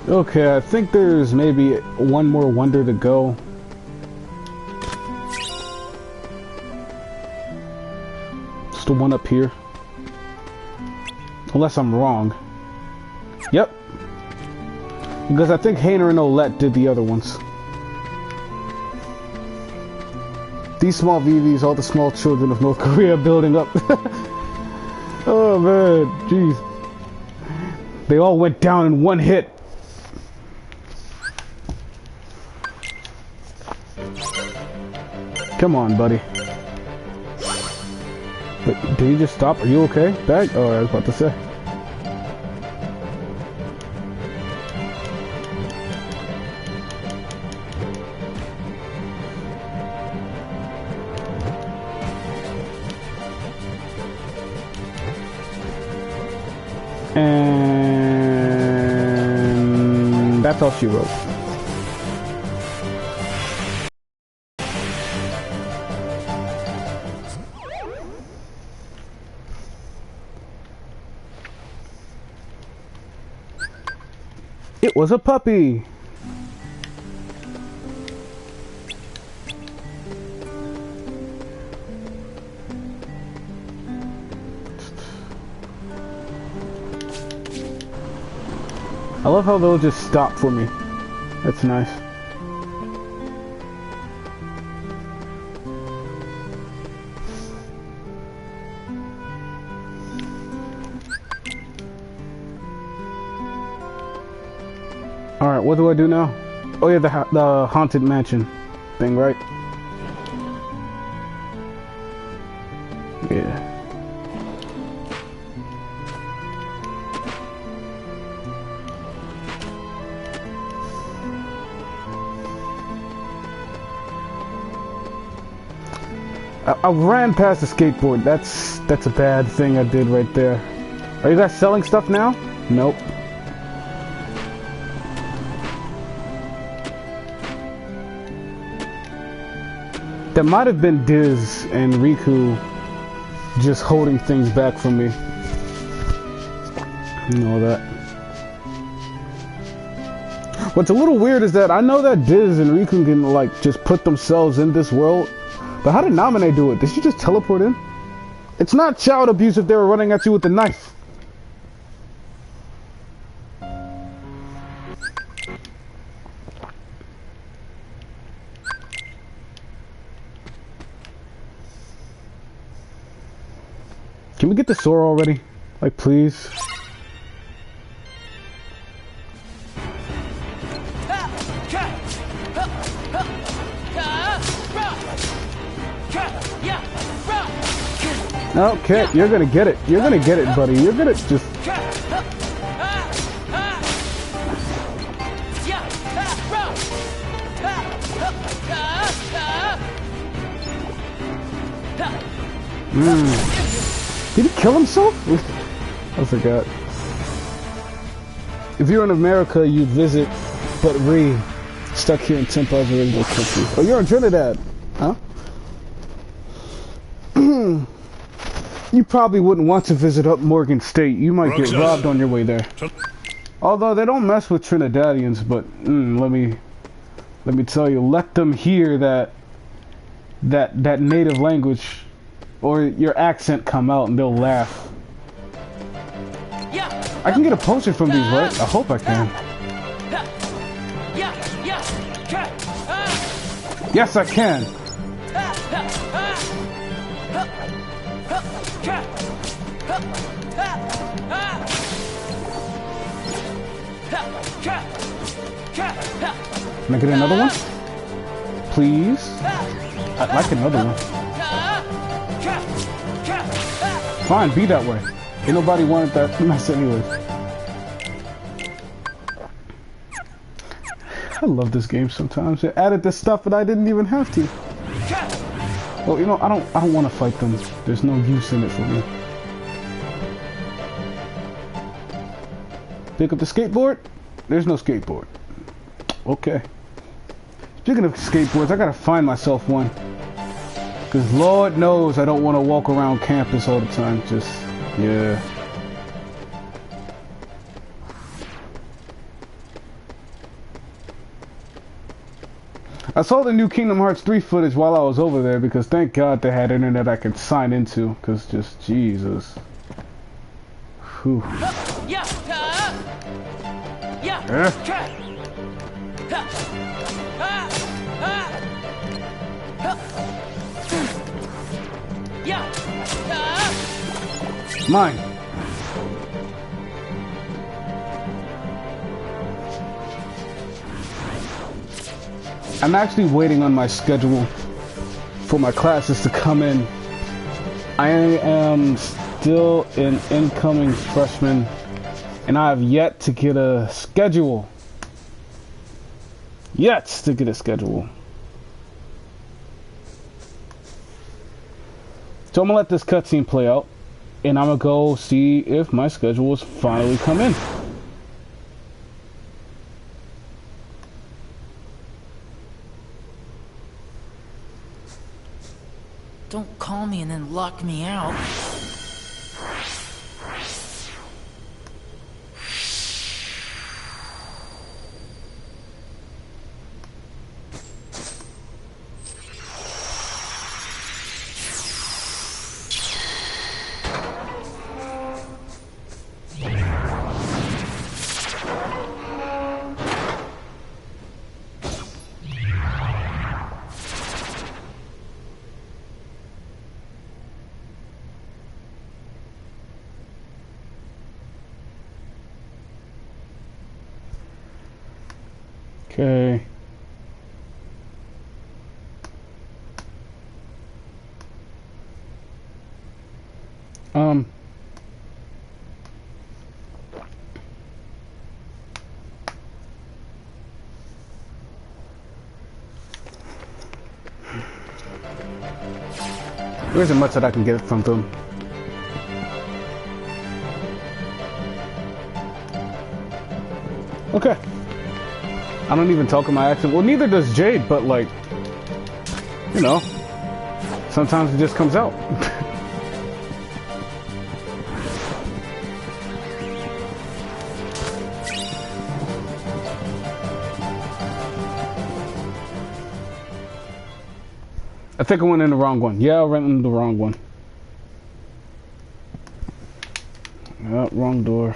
[SPEAKER 1] Okay, I think there's maybe one more wonder to go. It's the one up here. Unless I'm wrong. Yep. Because I think Hayner and Olette did the other ones. These small VVs, all the small children of North Korea building up. Oh man, jeez. They all went down in one hit. Come on, buddy. Wait, did you just stop? Are you okay? Back? Oh, I was about to say. And that's all she wrote. It was a puppy. I love how they'll just stop for me. That's nice. Alright, what do I do now? Oh yeah, the Haunted Mansion thing, right? Yeah. I ran past the skateboard. That's a bad thing I did right there. Are you guys selling stuff now? Nope. That might have been Diz and Riku just holding things back from me. You know that. What's a little weird is that I know that Diz and Riku can like just put themselves in this world. But how did Naminé do it? Did she just teleport in? It's not child abuse if they were running at you with a knife. Can we get the Sora already? Like, please? Okay, you're gonna get it. You're gonna get it, buddy. You're gonna just... Did he kill himself? I forgot. If you're in America, you visit, but stuck here in Tempa's original country. Oh, you're in Trinidad, huh? You probably wouldn't want to visit up Morgan State. You might get robbed on your way there. Although they don't mess with Trinidadians, but let me tell you, let them hear that native language or your accent come out and they'll laugh. I can get a potion from these, right? I hope I can. Yes, I can. Can I get another one? Please? I'd like another one. Fine, be that way. Ain't nobody wanted that mess anyways. I love this game sometimes. It added this stuff that I didn't even have to. Well, you know, I don't want to fight them. There's no use in it for me. Pick up the skateboard? There's no skateboard. Okay. Speaking of skateboards, I gotta find myself one. Because Lord knows I don't want to walk around campus all the time. Just, yeah. I saw the new Kingdom Hearts 3 footage while I was over there because thank God they had internet I could sign into. Because just, Jesus. Whew. Yeah. Mine. I'm actually waiting on my schedule for my classes to come in. I am still an incoming freshman and I have yet to get a schedule. So I'm gonna let this cutscene play out, and I'm gonna go see if my schedule has finally come in.
[SPEAKER 4] Don't call me and then lock me out.
[SPEAKER 1] Okay. There isn't much that I can get from them. Okay. I don't even talk in my accent. Well, neither does Jade, but like, you know, sometimes it just comes out. I think I went in the wrong one. Yeah, I went in the wrong one. Oh, wrong door.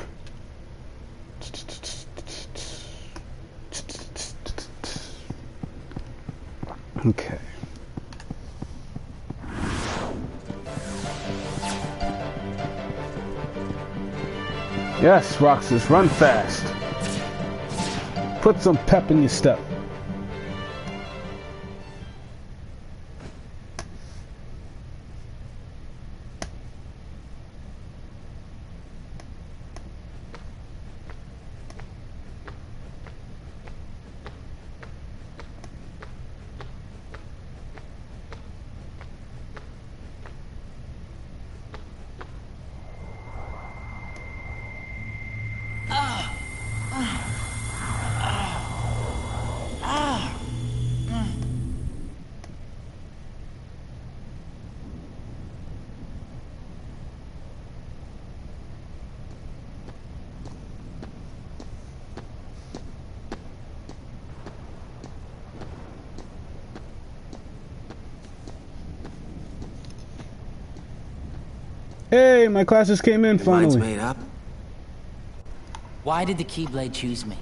[SPEAKER 1] Okay. Yes, Roxas, run fast. Put some pep in your step. Hey, my classes came in
[SPEAKER 2] Mine's
[SPEAKER 1] finally.
[SPEAKER 2] made up.
[SPEAKER 4] Why did the Keyblade choose me?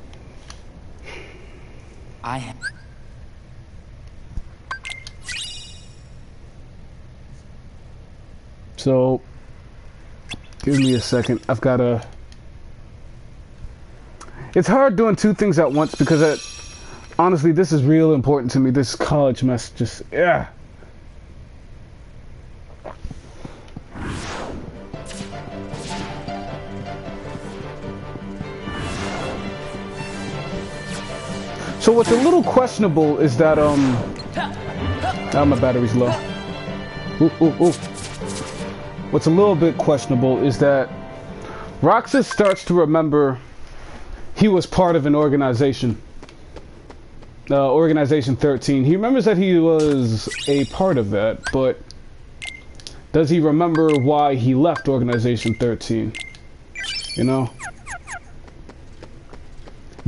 [SPEAKER 1] So, give me a second. I've got to... It's hard doing two things at once because honestly, this is real important to me. This college mess just... Yeah. So what's a little questionable is that, oh, my battery's low. Ooh, ooh, ooh. What's a little bit questionable is that Roxas starts to remember he was part of an organization. Organization 13. He remembers that he was a part of that, but does he remember why he left Organization 13? You know?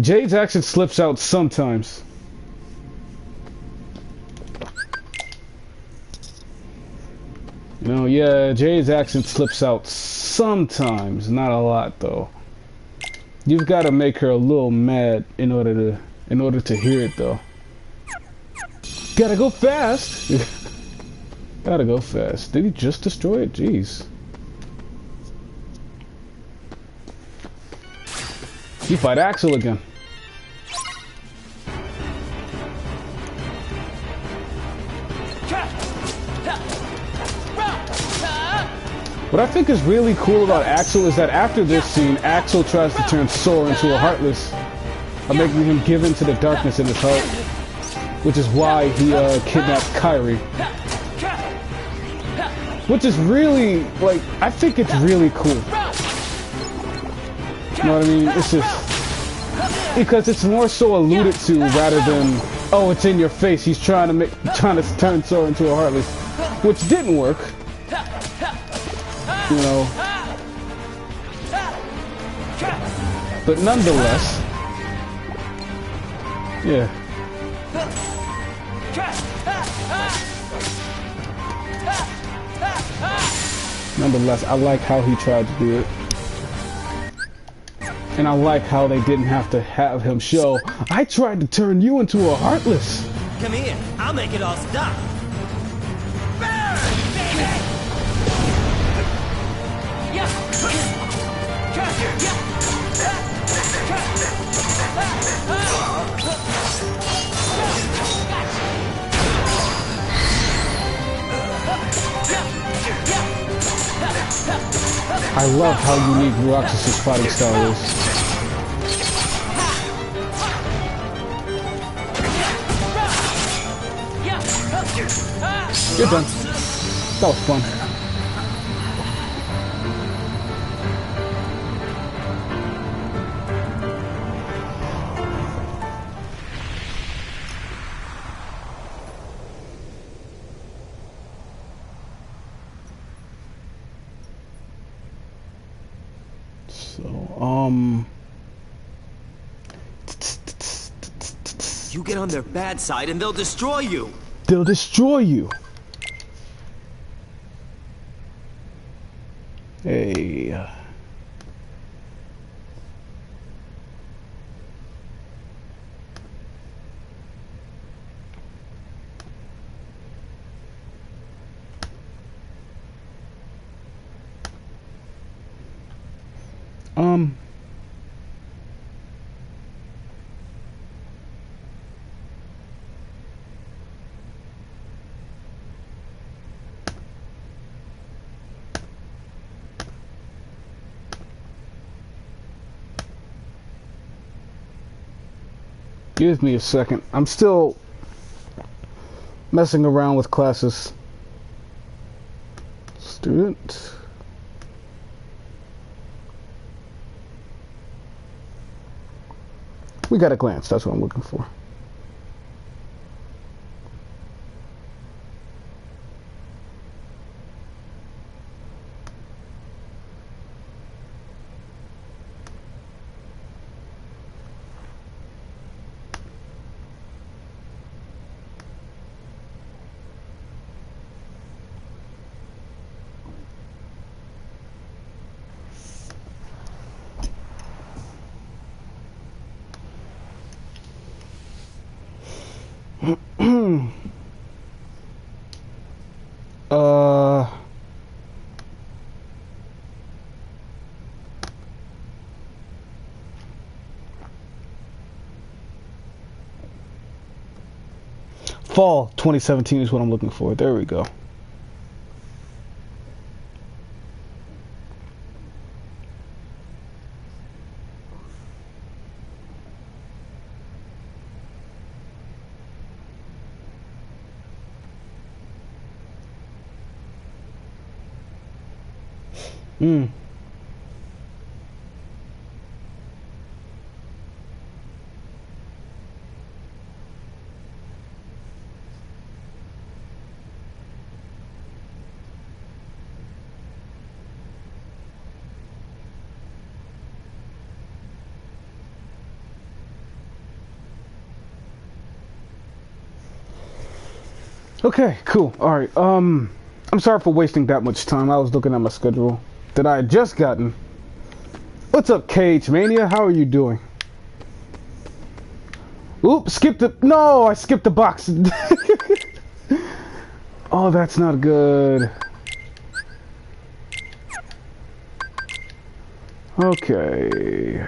[SPEAKER 1] Jade's accent slips out sometimes. You know, yeah, Jade's accent slips out sometimes, not a lot though. You've got to make her a little mad in order to hear it though. Gotta go fast. Gotta go fast. Did he just destroy it? Jeez. You fight Axel again. What I think is really cool about Axel is that after this scene, Axel tries to turn Sora into a Heartless, by making him give in to the darkness in his heart, which is why he kidnapped Kairi. Which is really, like, I think it's really cool. You know what I mean? It's just because it's more so alluded to rather than, oh, it's in your face. He's trying to turn Sora into a Heartless, which didn't work. You know, but nonetheless, yeah. Nonetheless, I like how he tried to do it. And I like how they didn't have to have him show, I tried to turn you into a Heartless.
[SPEAKER 2] Come here, I'll make it all stop. Burn, baby!
[SPEAKER 1] I love how unique Roxas's fighting style is. You're done. That was fun.
[SPEAKER 2] You get on their bad side and they'll destroy you.
[SPEAKER 1] They'll destroy you. Hey. Give me a second. I'm still messing around with classes. Student. We got a glance. That's what I'm looking for. Fall 2017 is what I'm looking for. There we go. Okay, cool. All right. I'm sorry for wasting that much time. I was looking at my schedule that I had just gotten. What's up, Cage Mania? How are you doing? Oops, skipped the... No, I skipped the box. Oh, that's not good. Okay.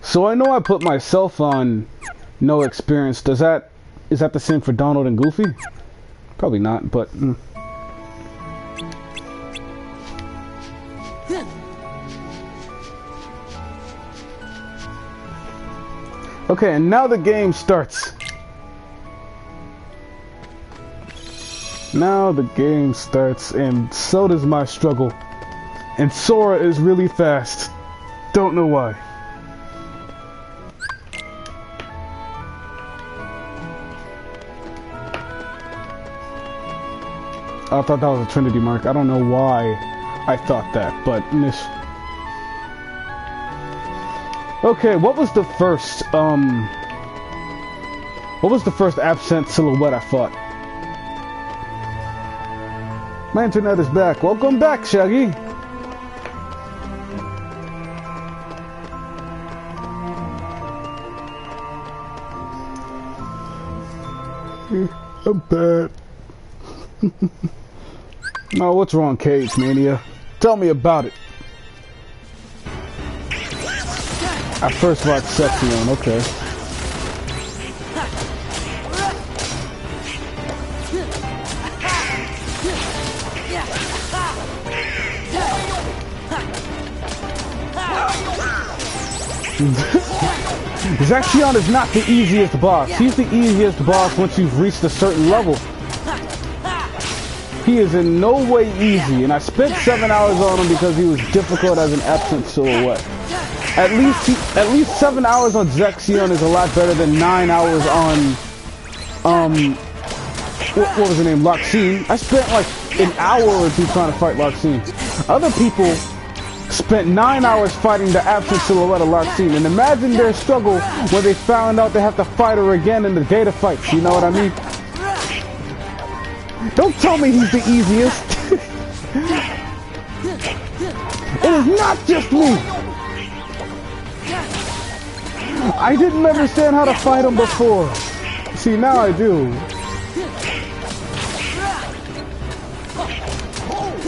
[SPEAKER 1] So I know I put myself on no experience. Is that the same for Donald and Goofy? Probably not, but... Okay, and now the game starts. Now the game starts, and so does my struggle. And Sora is really fast. Don't know why. I thought that was a Trinity mark. I don't know why I thought that, but miss. Okay, what was the first absent silhouette I fought? My internet is back. Welcome back, Shaggy. I'm bad. No, what's wrong, Cage Mania? Tell me about it. I first watched Sexion, okay. Zexion is not the easiest boss. He's the easiest boss once you've reached a certain level. He is in no way easy, and I spent 7 hours on him because he was difficult as an absent silhouette. At least 7 hours on Zexion is a lot better than 9 hours on what was the name? Loxine. I spent like an hour or two trying to fight Loxine. Other people spent 9 hours fighting the absent silhouette of Loxine, and imagine their struggle when they found out they have to fight her again in the data fights. You know what I mean? Don't tell me he's the easiest. It is not just me. I didn't understand how to fight him before. See, now I do.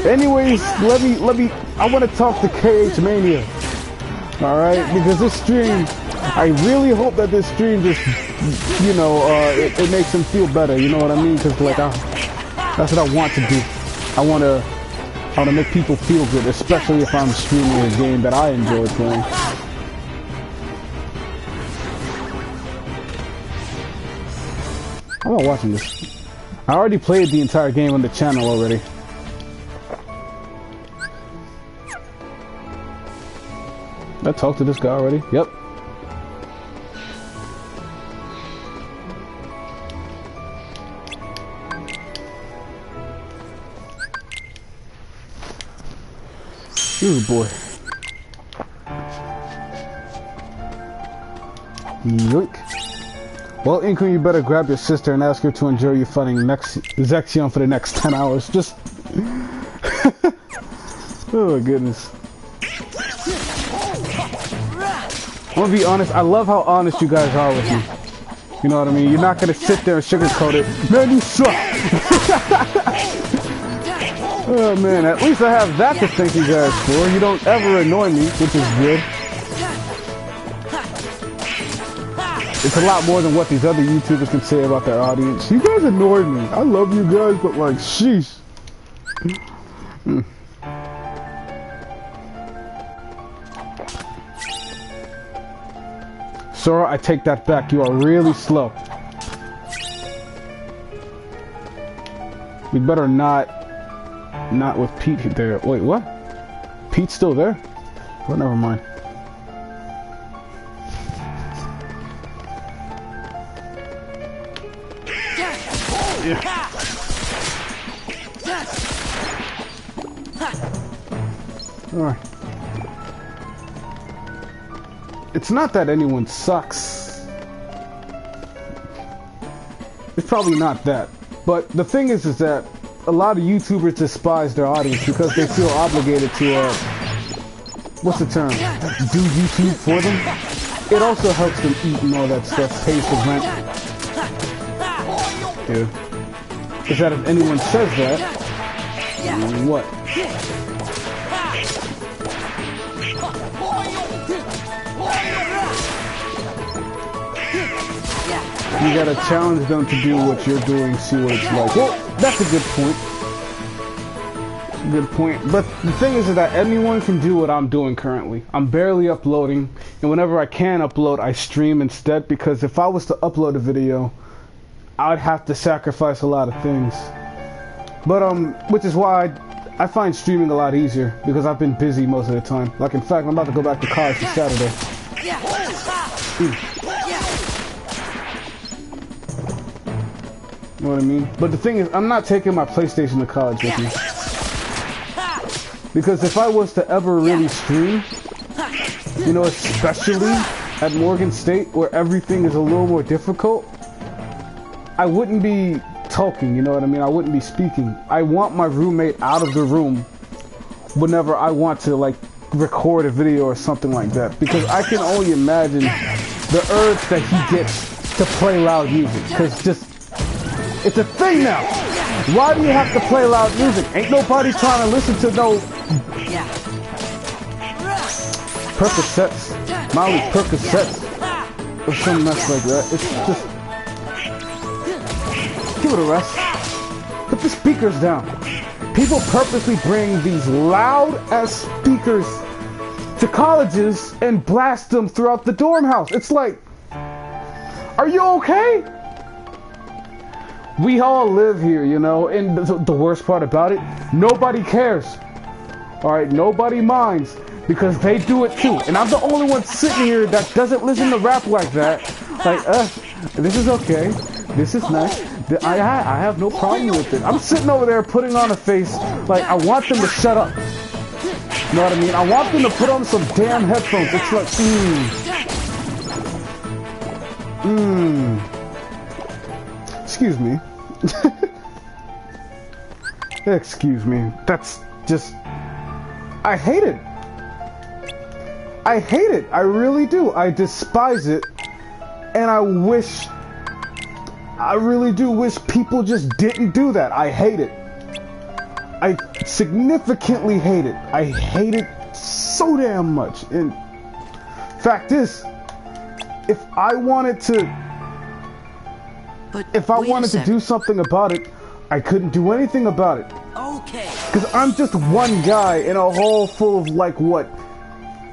[SPEAKER 1] Anyways, let me. I want to talk to KH Mania. All right, because this stream, I really hope that this stream just, you know, it makes him feel better. You know what I mean? Because like, that's what I want to do. I want to make people feel good, especially if I'm streaming a game that I enjoy playing. I'm not watching this. I already played the entire game on the channel already. I talked to this guy already. Yep. Ooh, boy. Yoink. Well, Inkum, you better grab your sister and ask her to enjoy you fighting Zexion for the next 10 hours. Just... oh, my goodness. I'm gonna be honest, I love how honest you guys are with me. You know what I mean? You're not gonna sit there and sugarcoat it. Man, you suck! Oh man, at least I have that to thank you guys for. You don't ever annoy me, which is good. It's a lot more than what these other YouTubers can say about their audience. You guys annoy me. I love you guys, but like, sheesh. Sora, I take that back. You are really slow. We better not with Pete there. Wait, what? Pete's still there? Well, never mind. Yeah. Alright. It's not that anyone sucks. It's probably not that. But the thing is that a lot of YouTubers despise their audience because they feel obligated to, what's the term? Do YouTube for them? It also helps them eat and all that stuff, pays the rent. Yeah. Is that if anyone says that, what? You gotta challenge them to do what you're doing, see what it's like. Well, that's a good point. Good point. But the thing is that anyone can do what I'm doing currently. I'm barely uploading, and whenever I can upload, I stream instead, because if I was to upload a video, I'd have to sacrifice a lot of things. But, which is why I find streaming a lot easier, because I've been busy most of the time. Like, in fact, I'm about to go back to college this Saturday. You know what I mean? But the thing is, I'm not taking my PlayStation to college with me. Because if I was to ever really stream, you know, especially at Morgan State, where everything is a little more difficult, I wouldn't be talking, you know what I mean? I wouldn't be speaking. I want my roommate out of the room whenever I want to, like, record a video or something like that. Because I can only imagine the urge that he gets to play loud music. Because just... it's a thing now. Why do you have to play loud music? Ain't nobody trying to listen to no Percocets, Molly Percocets, or some mess like that. It's just, give it a rest. Put the speakers down. People purposely bring these loud ass speakers to colleges and blast them throughout the dorm house. It's like, are you okay? We all live here, you know, and the worst part about it, nobody cares. Alright, nobody minds, because they do it too. And I'm the only one sitting here that doesn't listen to rap like that. Like, this is okay. This is nice. I have no problem with it. I'm sitting over there putting on a face like I want them to shut up. You know what I mean? I want them to put on some damn headphones. It's like, Excuse me. Excuse me. That's just... I hate it. I hate it. I really do. I despise it. And I really do wish people just didn't do that. I hate it. I significantly hate it. I hate it so damn much. And fact is, if I wanted to do something about it, I couldn't do anything about it.
[SPEAKER 2] Okay.
[SPEAKER 1] Because I'm just one guy in a hall full of, like, what,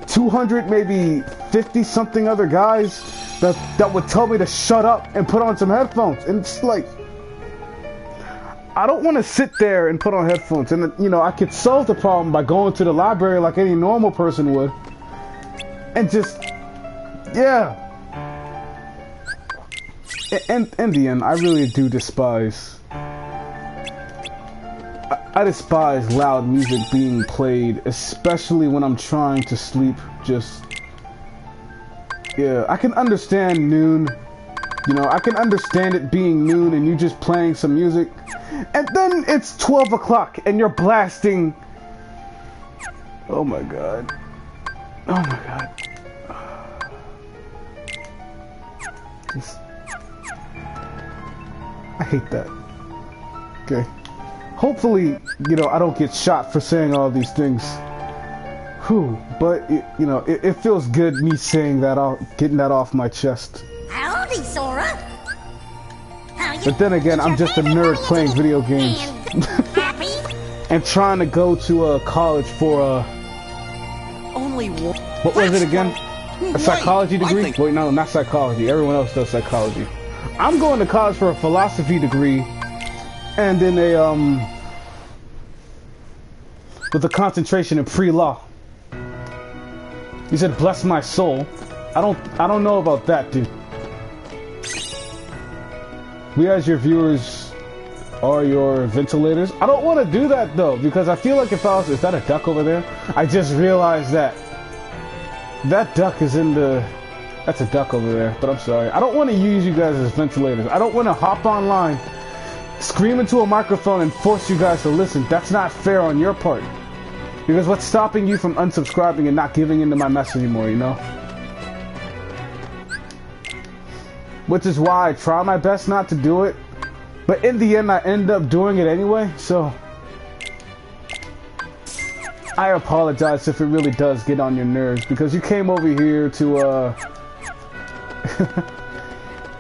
[SPEAKER 1] 200, maybe 50 something other guys that would tell me to shut up and put on some headphones. And it's like, I don't want to sit there and put on headphones. And, you know, I could solve the problem by going to the library like any normal person would. And just, yeah. And in the end, I really do despise... I despise loud music being played, especially when I'm trying to sleep. Just, yeah, I can understand noon. You know, I can understand it being noon and you just playing some music. And then it's 12 o'clock and you're blasting. Oh my god. Oh my god. Just, I hate that. Okay. Hopefully, you know, I don't get shot for saying all these things. Whew, but, you know, it feels good me saying that, getting that off my chest.
[SPEAKER 5] Howdy, Sora.
[SPEAKER 1] But then again, I'm just a nerd playing video games. And trying to go to college for
[SPEAKER 2] Only one.
[SPEAKER 1] what was it again? A psychology degree? Wait, no, not psychology. Everyone else does psychology. I'm going to college for a philosophy degree. And then with a concentration in pre-law. He said, "Bless my soul." I don't know about that, dude. We as your viewers are your ventilators. I don't want to do that though, because I feel like if I was, is that a duck over there? I just realized that duck is in the. That's a duck over there. But I'm sorry. I don't want to use you guys as ventilators. I don't want to hop online, scream into a microphone and force you guys to listen. That's not fair on your part. Because what's stopping you from unsubscribing and not giving into my mess anymore, you know? Which is why I try my best not to do it. But in the end, I end up doing it anyway, so... I apologize if it really does get on your nerves, because you came over here to,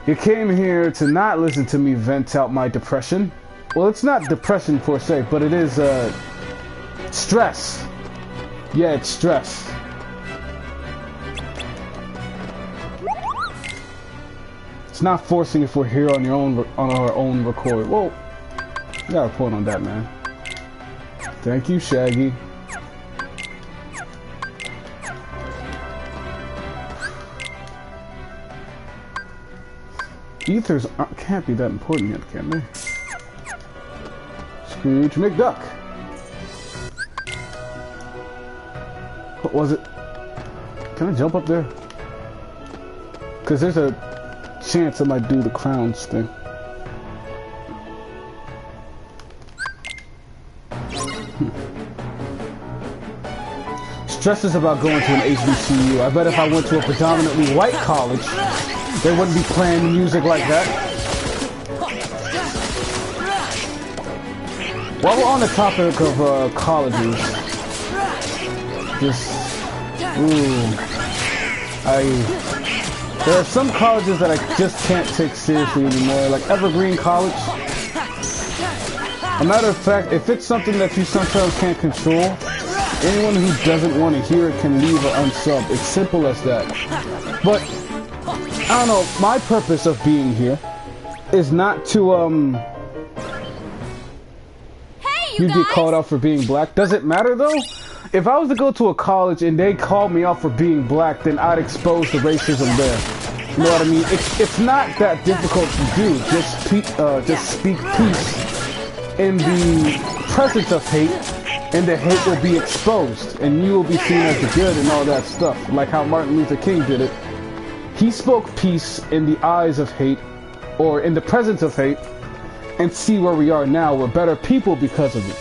[SPEAKER 1] You came here to not listen to me vent out my depression. Well, it's not depression per se, but it is, stress. Yeah, it's stress. It's not forcing if we're here on our own record. Whoa, you got a point on that, man. Thank you, Shaggy. Ethers can't be that important yet, can they? Scrooge McDuck. What was it? Can I jump up there? Because there's a chance I might do the crowns thing. Stress is about going to an HBCU. I bet if I went to a predominantly white college, they wouldn't be playing music like that. While we're on the topic of colleges, there are some colleges that I just can't take seriously anymore, like Evergreen College. A matter of fact, if it's something that you sometimes can't control, Anyone who doesn't want to hear it can leave or unsub. It's simple as that. But I don't know, my purpose of being here is not to you get called out for being black. Does it matter though? If I was to go to a college and they called me out for being black, then I'd expose the racism there. You know what I mean? It's not that difficult to do. Just speak peace in the presence of hate, and the hate will be exposed, and you will be seen as the good and all that stuff. Like how Martin Luther King did it. He spoke peace in the eyes of hate, or in the presence of hate, and see where we are now. We're better people because of it.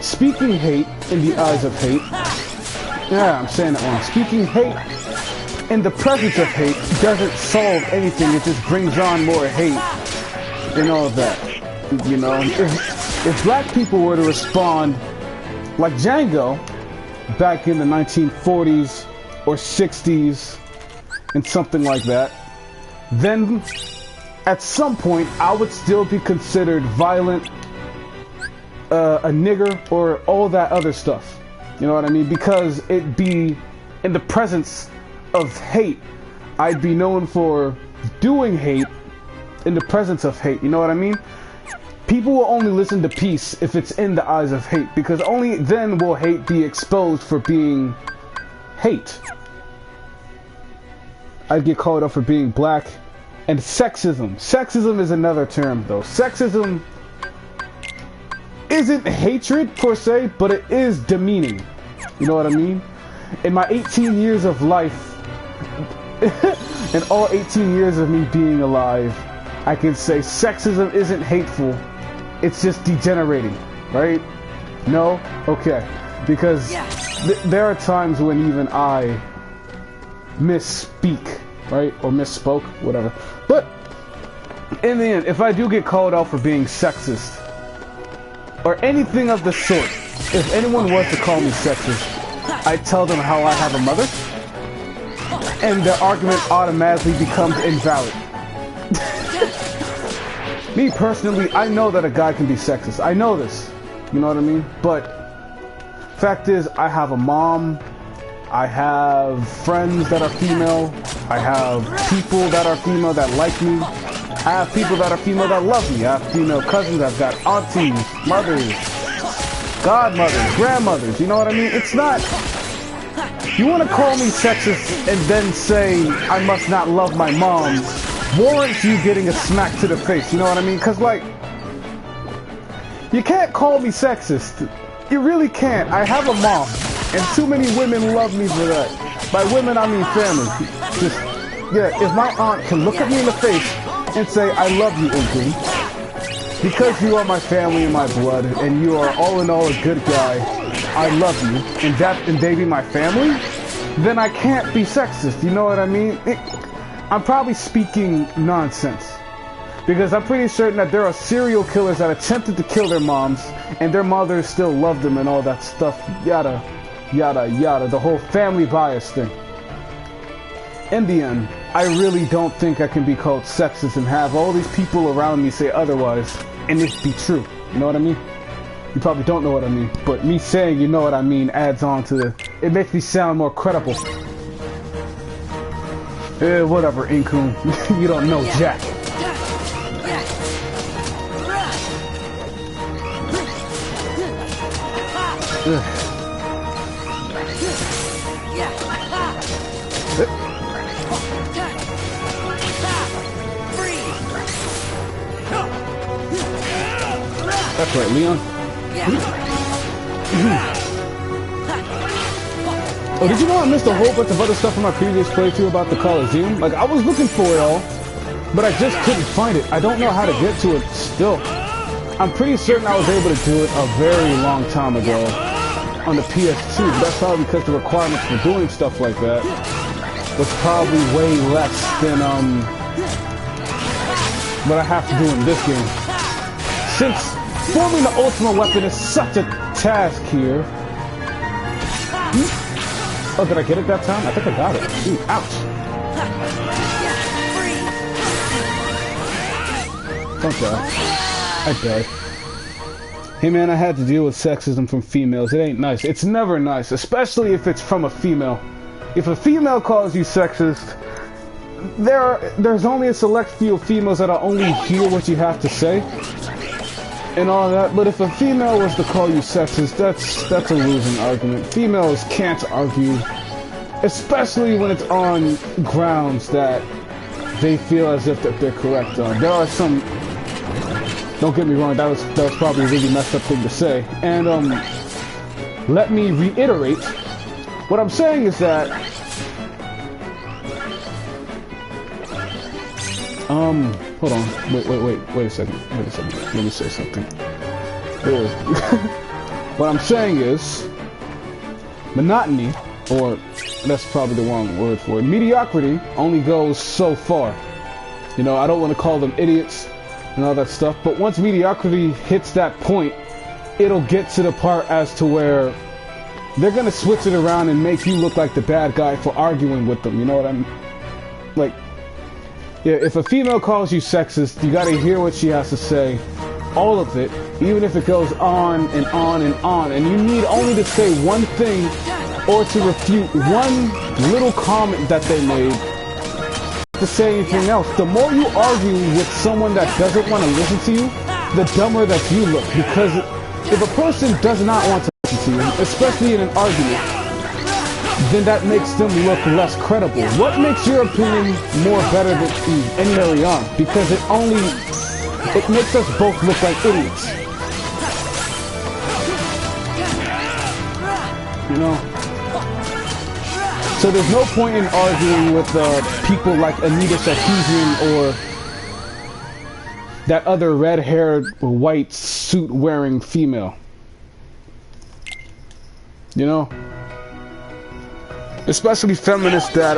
[SPEAKER 1] Speaking hate in the eyes of hate. Yeah, I'm saying that wrong. Speaking hate in the presence of hate doesn't solve anything. It just brings on more hate and all that. You know, if black people were to respond like Django back in the 1940s or 60s and something like that, then at some point I would still be considered violent, a nigger, or all that other stuff. You know what I mean? Because it'd be in the presence of hate. I'd be known for doing hate in the presence of hate. You know what I mean? People will only listen to peace if it's in the eyes of hate, because only then will hate be exposed for being hate. I'd get called up for being black. And sexism. Sexism is another term though. Sexism isn't hatred per se, but it is demeaning. You know what I mean? In my 18 years of life, in all 18 years of me being alive, I can say sexism isn't hateful. It's just degenerating, right? No? Okay. Because there are times when even I misspeak, right? Or misspoke, whatever. But in the end, if I do get called out for being sexist, or anything of the sort, if anyone was to call me sexist, I tell them how I have a mother, and their argument automatically becomes invalid. Me personally, I know that a guy can be sexist. I know this. You know what I mean? But fact is, I have a mom. I have friends that are female. I have people that are female that like me. I have people that are female that love me. I have female cousins. I've got aunties, mothers, godmothers, grandmothers. You know what I mean? It's not... You want to call me sexist and then say I must not love my mom warrants you getting a smack to the face. You know what I mean? Because, like, you can't call me sexist. You really can't. I have a mom, and too many women love me for that. By women, I mean family. Just, yeah, if my aunt can look at me in the face and say, I love you, Uncle, because you are my family and my blood, and you are all in all a good guy, I love you, and they be my family, then I can't be sexist. You know what I mean? I'm probably speaking nonsense. Because I'm pretty certain that there are serial killers that attempted to kill their moms, and their mothers still love them and all that stuff. Yada, yada, yada. The whole family bias thing. In the end, I really don't think I can be called sexist and have all these people around me say otherwise, and it be true. You know what I mean? You probably don't know what I mean, but me saying you know what I mean adds on to the... It makes me sound more credible. Whatever, Inkun. You don't know jack. That's right, Leon. Oh, did you know I missed a whole bunch of other stuff from my previous playthrough about the Coliseum? Like, I was looking for it all, but I just couldn't find it. I don't know how to get to it still. I'm pretty certain I was able to do it a very long time ago on the PS2, but that's probably because the requirements for doing stuff like that was probably way less than what I have to do in this game. Since forming the ultimate weapon is such a task here. Oh, did I get it that time? I think I got it. Ooh, ouch. Don't die. I died. Hey man, I had to deal with sexism from females. It ain't nice. It's never nice, especially if it's from a female. If a female calls you sexist, there's only a select few of females that'll only hear what you have to say and all that. But if a female was to call you sexist, that's a losing argument. Females can't argue, especially when it's on grounds that they feel as if that they're correct on. There are some. Don't get me wrong, that was probably a really messed up thing to say. And let me reiterate. What I'm saying is that hold on. Wait a second. Let me say something. What I'm saying is monotony, or that's probably the wrong word for it. Mediocrity only goes so far. You know, I don't want to call them idiots and all that stuff, but once mediocrity hits that point, it'll get to the part as to where they're gonna switch it around and make you look like the bad guy for arguing with them. You know what I'm like? Yeah, if a female calls you sexist, you gotta hear what she has to say, all of it, even if it goes on and on and on, and you need only to say one thing or to refute one little comment that they made to say anything else. The more you argue with someone that doesn't want to listen to you, the dumber that you look. Because if a person does not want to listen to you, especially in an argument, then that makes them look less credible. What makes your opinion more better than any carry on? Because it makes us both look like idiots. You know? So there's no point in arguing with people like Anita Sarkeesian or that other red-haired, white suit-wearing female. You know? Especially feminists that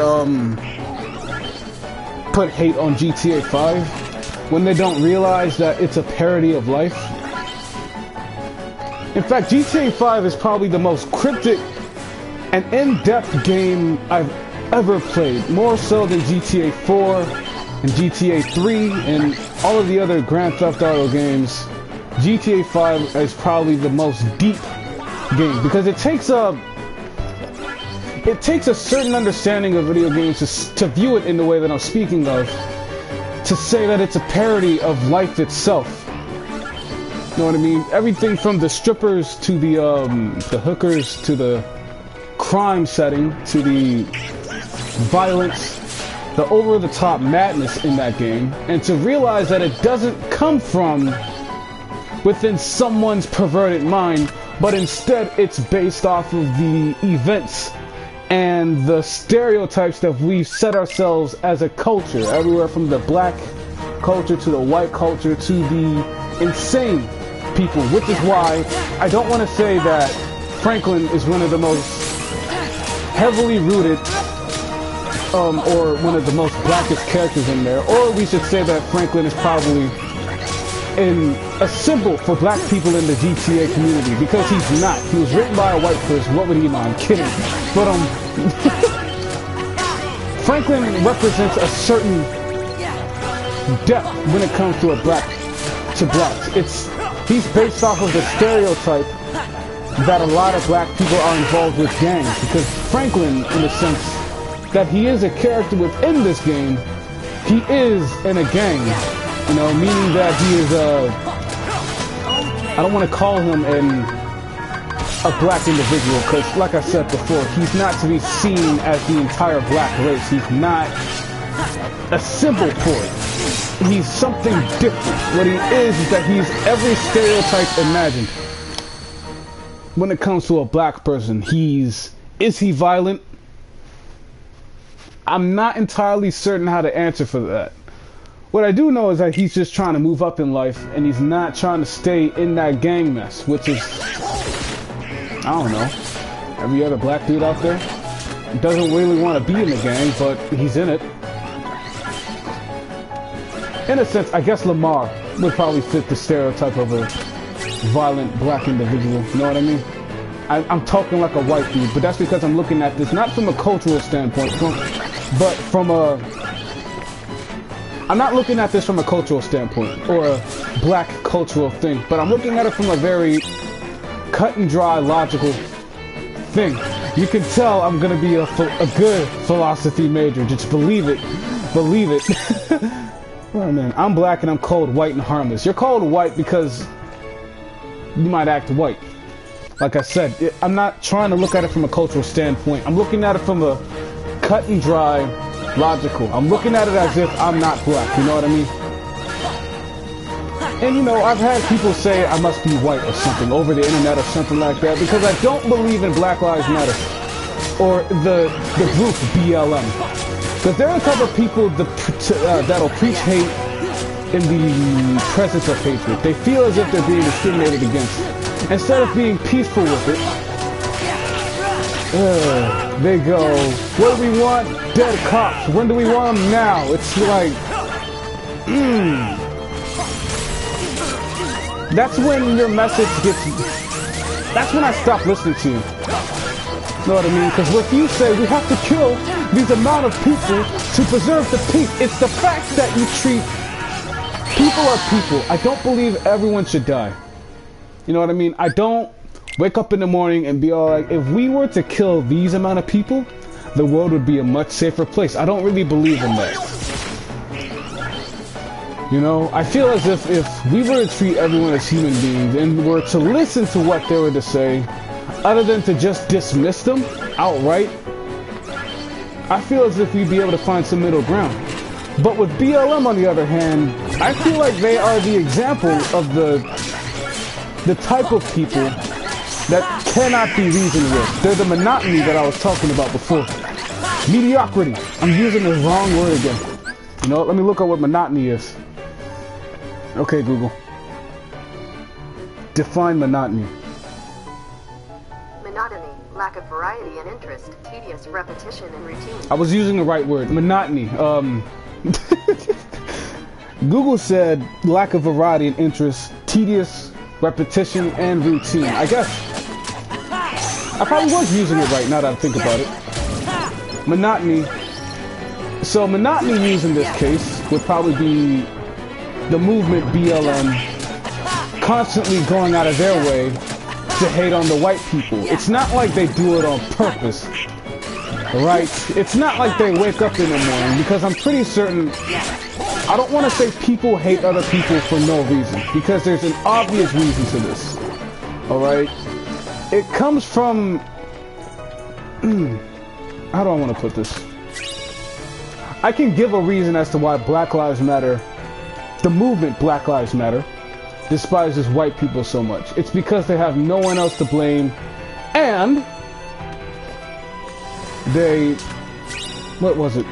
[SPEAKER 1] put hate on GTA 5 when they don't realize that it's a parody of life. In fact, GTA 5 is probably the most cryptic and in-depth game I've ever played, more so than GTA 4 and GTA 3 and all of the other Grand Theft Auto games. GTA 5 is probably the most deep game because it takes a certain understanding of video games to view it in the way that I'm speaking of, to say that it's a parody of life itself. You know what I mean? Everything from the strippers to the hookers to the crime setting to the violence, the over-the-top madness in that game, and to realize that it doesn't come from within someone's perverted mind, but instead it's based off of the events and the stereotypes that we've set ourselves as a culture, everywhere from the black culture to the white culture to the insane people, which is why I don't want to say that Franklin is one of the most heavily rooted or one of the most blackest characters in there, or we should say that Franklin is probably a symbol for black people in the GTA community, because he's not. He was written by a white person. What would he know? I'm kidding. But Franklin represents a certain depth when it comes to blacks. He's based off of the stereotype that a lot of black people are involved with gangs, because Franklin, in the sense that he is a character within this game, he is in a gang, you know, meaning that he is I don't want to call him a black individual, because like I said before, he's not to be seen as the entire black race. He's not a symbol for it. He's something different. What he is that he's every stereotype imagined. When it comes to a black person, is he violent? I'm not entirely certain how to answer for that. What I do know is that he's just trying to move up in life, and he's not trying to stay in that gang mess, which is, I don't know, every other black dude out there doesn't really want to be in the gang, but he's in it. In a sense, I guess Lamar would probably fit the stereotype of a violent black individual, you know what I mean? I'm talking like a white dude, but that's because I'm looking at this not from a cultural standpoint, but from a I'm not looking at this from a cultural standpoint or a black cultural thing, but I'm looking at it from a very cut and dry, logical thing. You can tell I'm gonna be a good philosophy major. Just believe it. Believe it. Oh man, I'm black and I'm cold, white, and harmless. You're called white because you might act white. Like I said, I'm not trying to look at it from a cultural standpoint. I'm looking at it from a cut and dry, logical. I'm looking at it as if I'm not black, you know what I mean? And you know, I've had people say I must be white or something over the internet or something like that because I don't believe in Black Lives Matter or the group BLM. Because there are a couple of people that'll preach hate in the presence of hatred. They feel as if they're being discriminated against. Instead of being peaceful with it, they go, what do we want? Dead cops. When do we want them? Now. It's like, That's when your message gets... That's when I stop listening to you. Know what I mean? Because what you say, we have to kill these amount of people to preserve the peace. It's the fact that you treat... People are people. I don't believe everyone should die. You know what I mean? I don't wake up in the morning and be all like, if we were to kill these amount of people, the world would be a much safer place. I don't really believe in that. You know, I feel as if we were to treat everyone as human beings and were to listen to what they were to say, other than to just dismiss them outright, I feel as if we'd be able to find some middle ground. But with BLM, on the other hand, I feel like they are the example of the type of people that cannot be reasoned with. They're the monotony that I was talking about before. Mediocrity. I'm using the wrong word again. You know, let me look at what monotony is. Okay, Google. Define monotony.
[SPEAKER 5] Monotony, lack of variety and interest, tedious repetition and routine.
[SPEAKER 1] I was using the right word. Monotony. Google said lack of variety and interest, tedious repetition and routine. I guess I probably was using it right now that I think about it. Monotony. So monotony used in this case would probably be the movement BLM constantly going out of their way to hate on the white people. It's not like they do it on purpose, right? It's not like they wake up in the morning, because I'm pretty certain, I don't want to say people hate other people for no reason, because there's an obvious reason to this, alright? It comes from, how do I want to put this? I can give a reason as to why Black Lives Matter, the movement Black Lives Matter, despises white people so much. It's because they have no one else to blame, and they... What was it?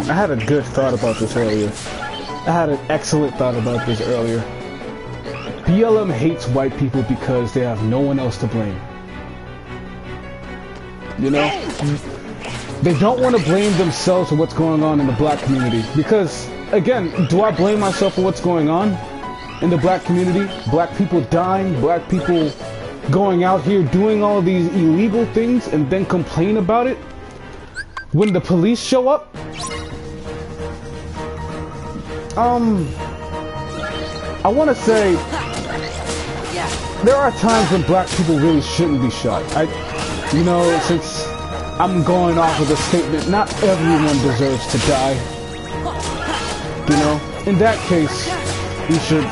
[SPEAKER 1] I had a good thought about this earlier. I had an excellent thought about this earlier. BLM hates white people because they have no one else to blame. You know? They don't want to blame themselves for what's going on in the black community. Because, again, do I blame myself for what's going on in the black community? Black people dying, black people going out here doing all these illegal things and then complain about it when the police show up? I want to say there are times when black people really shouldn't be shot. You know, since I'm going off of the statement, not everyone deserves to die. You know, in that case, we should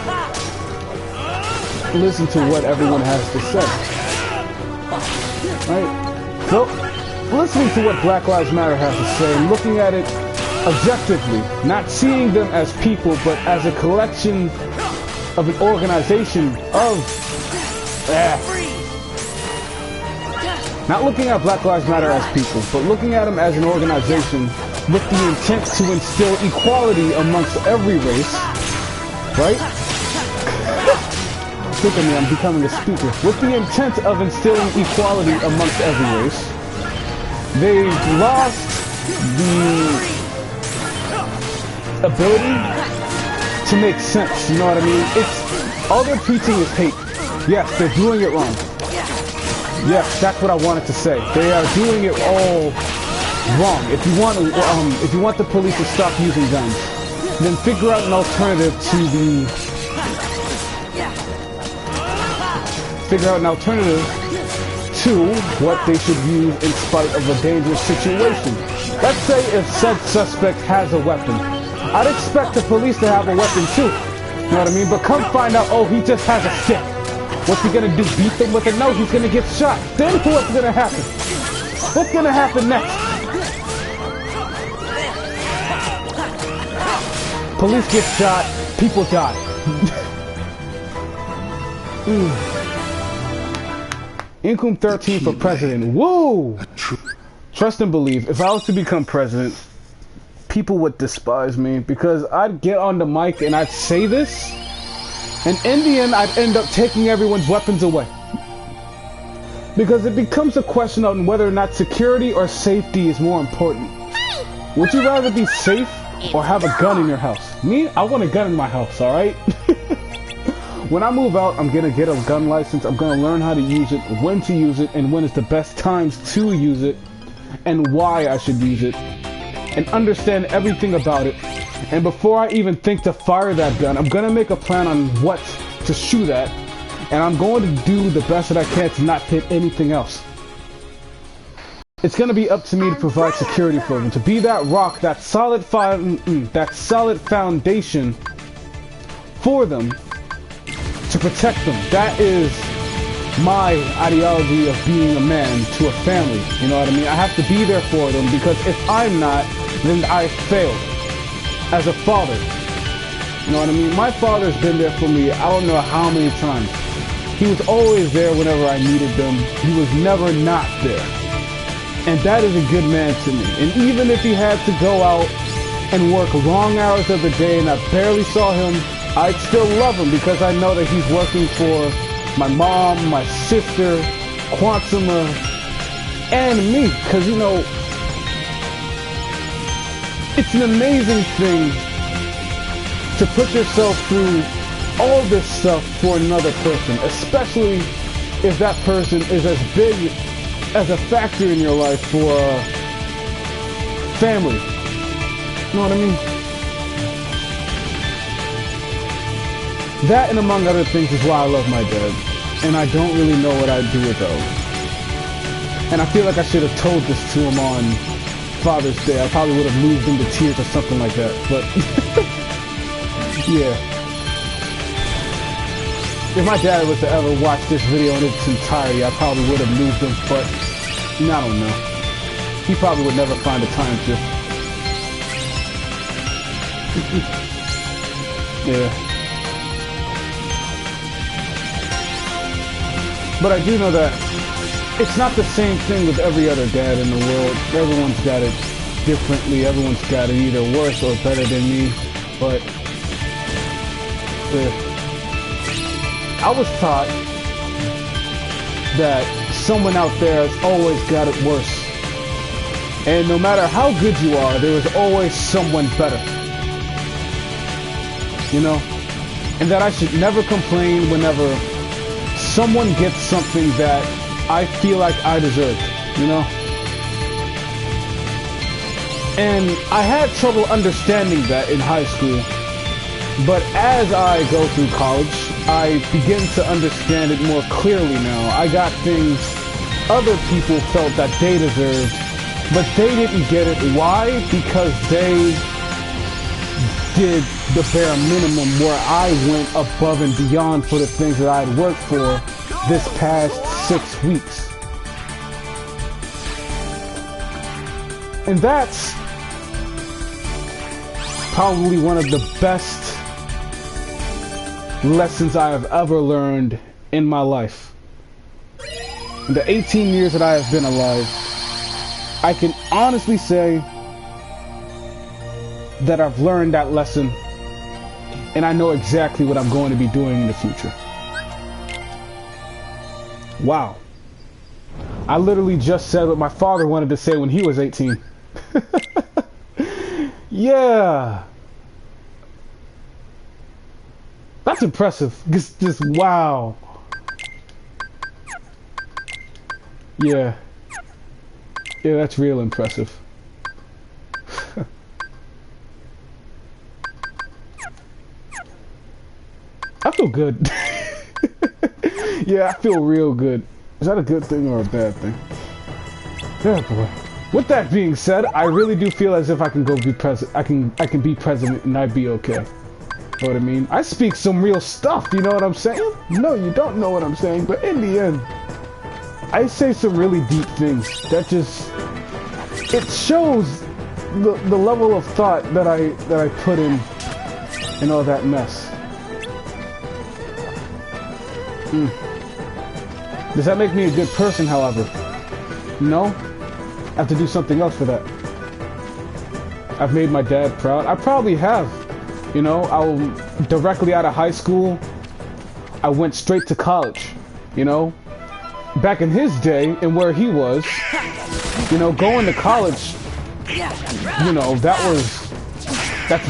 [SPEAKER 1] listen to what everyone has to say. Right? So, listening to what Black Lives Matter has to say, and looking at it objectively, not seeing them as people, but as a collection of an organization of... Not looking at Black Lives Matter as people, but looking at them as an organization with the intent to instill equality amongst every race, right? Look at me, I'm becoming a speaker. With the intent of instilling equality amongst every race, they've lost the ability to make sense, you know what I mean? All they're preaching is hate. Yes, they're doing it wrong. Yes, that's what I wanted to say. They are doing it all wrong. If you want the police to stop using guns, then figure out an alternative to what they should use in spite of a dangerous situation. Let's say if said suspect has a weapon. I'd expect the police to have a weapon too. You know what I mean? But come find out, oh, he just has a stick. What's he gonna do? Beat them with it? No, he's gonna get shot. Then what's gonna happen? What's gonna happen next? Police get shot, people die. Income 13 for president. Woo! Trust and believe. If I was to become president, people would despise me because I'd get on the mic and I'd say this, and in the end I'd end up taking everyone's weapons away. Because it becomes a question on whether or not security or safety is more important. Would you rather be safe or have a gun in your house? Me, I want a gun in my house, alright? When I move out, I'm gonna get a gun license. I'm gonna learn how to use it, when to use it, and when is the best times to use it, and why I should use it, and understand everything about it. And before I even think to fire that gun, I'm gonna make a plan on what to shoot at, and I'm going to do the best that I can to not hit anything else. It's gonna be up to me to provide security for them, to be that rock, that solid foundation for them, to protect them. That is my ideology of being a man to a family. You know what I mean? I have to be there for them, because if I'm not, then I failed as a father. You know what I mean? My father's been there for me I don't know how many times. He was always there whenever I needed them. He was never not there. And that is a good man to me. And even if he had to go out and work long hours of the day and I barely saw him, I'd still love him, because I know that he's working for my mom, my sister, Quantima, and me. Because, you know, it's an amazing thing to put yourself through all this stuff for another person, especially if that person is as big as a factor in your life for family. You know what I mean? That, and among other things, is why I love my dad. And I don't really know what I'd do without him. And I feel like I should have told this to him on Father's Day. I probably would have moved him to tears or something like that. But, yeah. If my dad was to ever watch this video in its entirety, I probably would have moved him. But, I don't know. He probably would never find the time to. Yeah. But I do know that it's not the same thing with every other dad in the world. Everyone's got it differently. Everyone's got it either worse or better than me. But I was taught that someone out there has always got it worse. And no matter how good you are, there is always someone better. You know? And that I should never complain whenever someone gets something that I feel like I deserve, you know? And I had trouble understanding that in high school, but as I go through college, I begin to understand it more clearly now. I got things other people felt that they deserved, but they didn't get it. Why? Because they did the bare minimum, where I went above and beyond for the things that I'd worked for this past 6 weeks. And that's probably one of the best lessons I have ever learned in my life. In the 18 years that I have been alive, I can honestly say that I've learned that lesson, and I know exactly what I'm going to be doing in the future. Wow. I literally just said what my father wanted to say when he was 18. Yeah. That's impressive. Just wow. Yeah. Yeah, that's real impressive. I feel good. Yeah, I feel real good. Is that a good thing or a bad thing? Yeah, boy. With that being said, I really do feel as if I can go be president. I can be president and I'd be okay. Know what I mean? I speak some real stuff. You know what I'm saying? No, you don't know what I'm saying. But in the end, I say some really deep things. That just it shows the level of thought that I put in all that mess. Does that make me a good person, however? No? I have to do something else for that. I've made my dad proud. I probably have. You know, directly out of high school, I went straight to college. You know? Back in his day and where he was, you know, going to college, you know, that's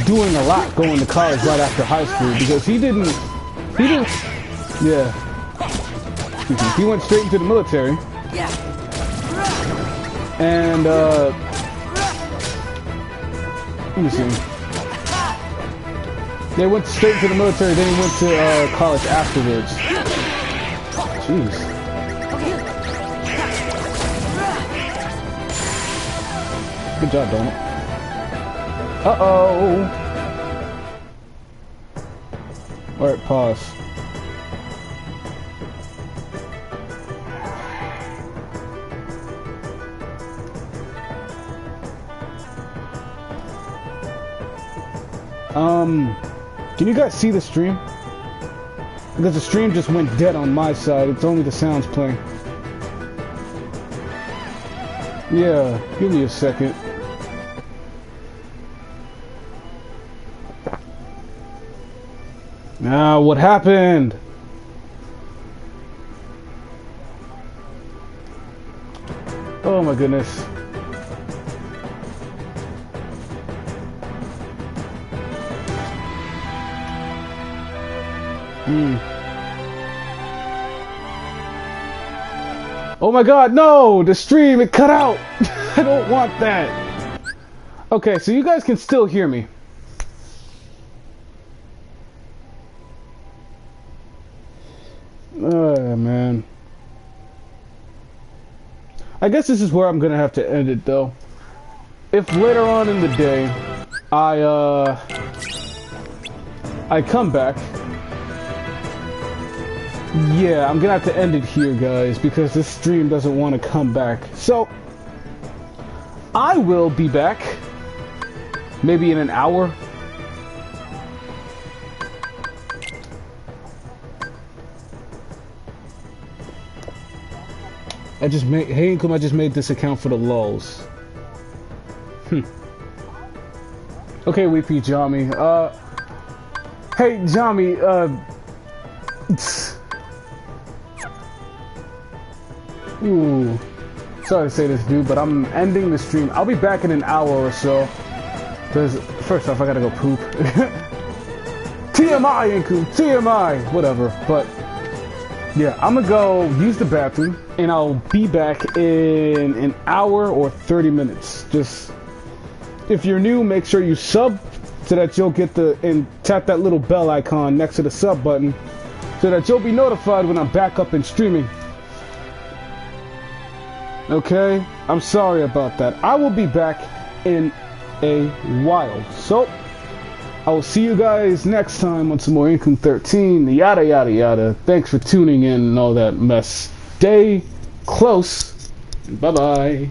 [SPEAKER 1] doing a lot going to college right after high school because he didn't, yeah. He went straight into the military. And, let me see. They went straight into the military, then he went to college afterwards. Jeez. Good job, Donald. Uh-oh. Alright, pause. Can you guys see the stream? Because the stream just went dead on my side. It's only the sounds playing. Yeah, give me a second. Now, what happened? Oh my goodness. Oh my god, no! The stream, it cut out! I don't want that! Okay, so you guys can still hear me. Oh, man. I guess this is where I'm gonna have to end it, though. If later on in the day, I come back, yeah, I'm gonna have to end it here, guys, because this stream doesn't want to come back. So, I will be back, maybe in an hour. I just made this account for the lulz. Okay, Weepy Jami. Hey, Jami, ooh. Sorry to say this, dude, but I'm ending the stream. I'll be back in an hour or so. Because, first off, I gotta go poop. TMI, Inku! TMI! Whatever, but... yeah, I'm gonna go use the bathroom, and I'll be back in an hour or 30 minutes. Just, if you're new, make sure you sub, so that you'll get and tap that little bell icon next to the sub button, so that you'll be notified when I'm back up and streaming. Okay? I'm sorry about that. I will be back in a while. So, I will see you guys next time on some more Income 13, yada yada yada. Thanks for tuning in and all that mess. Stay close. Bye bye.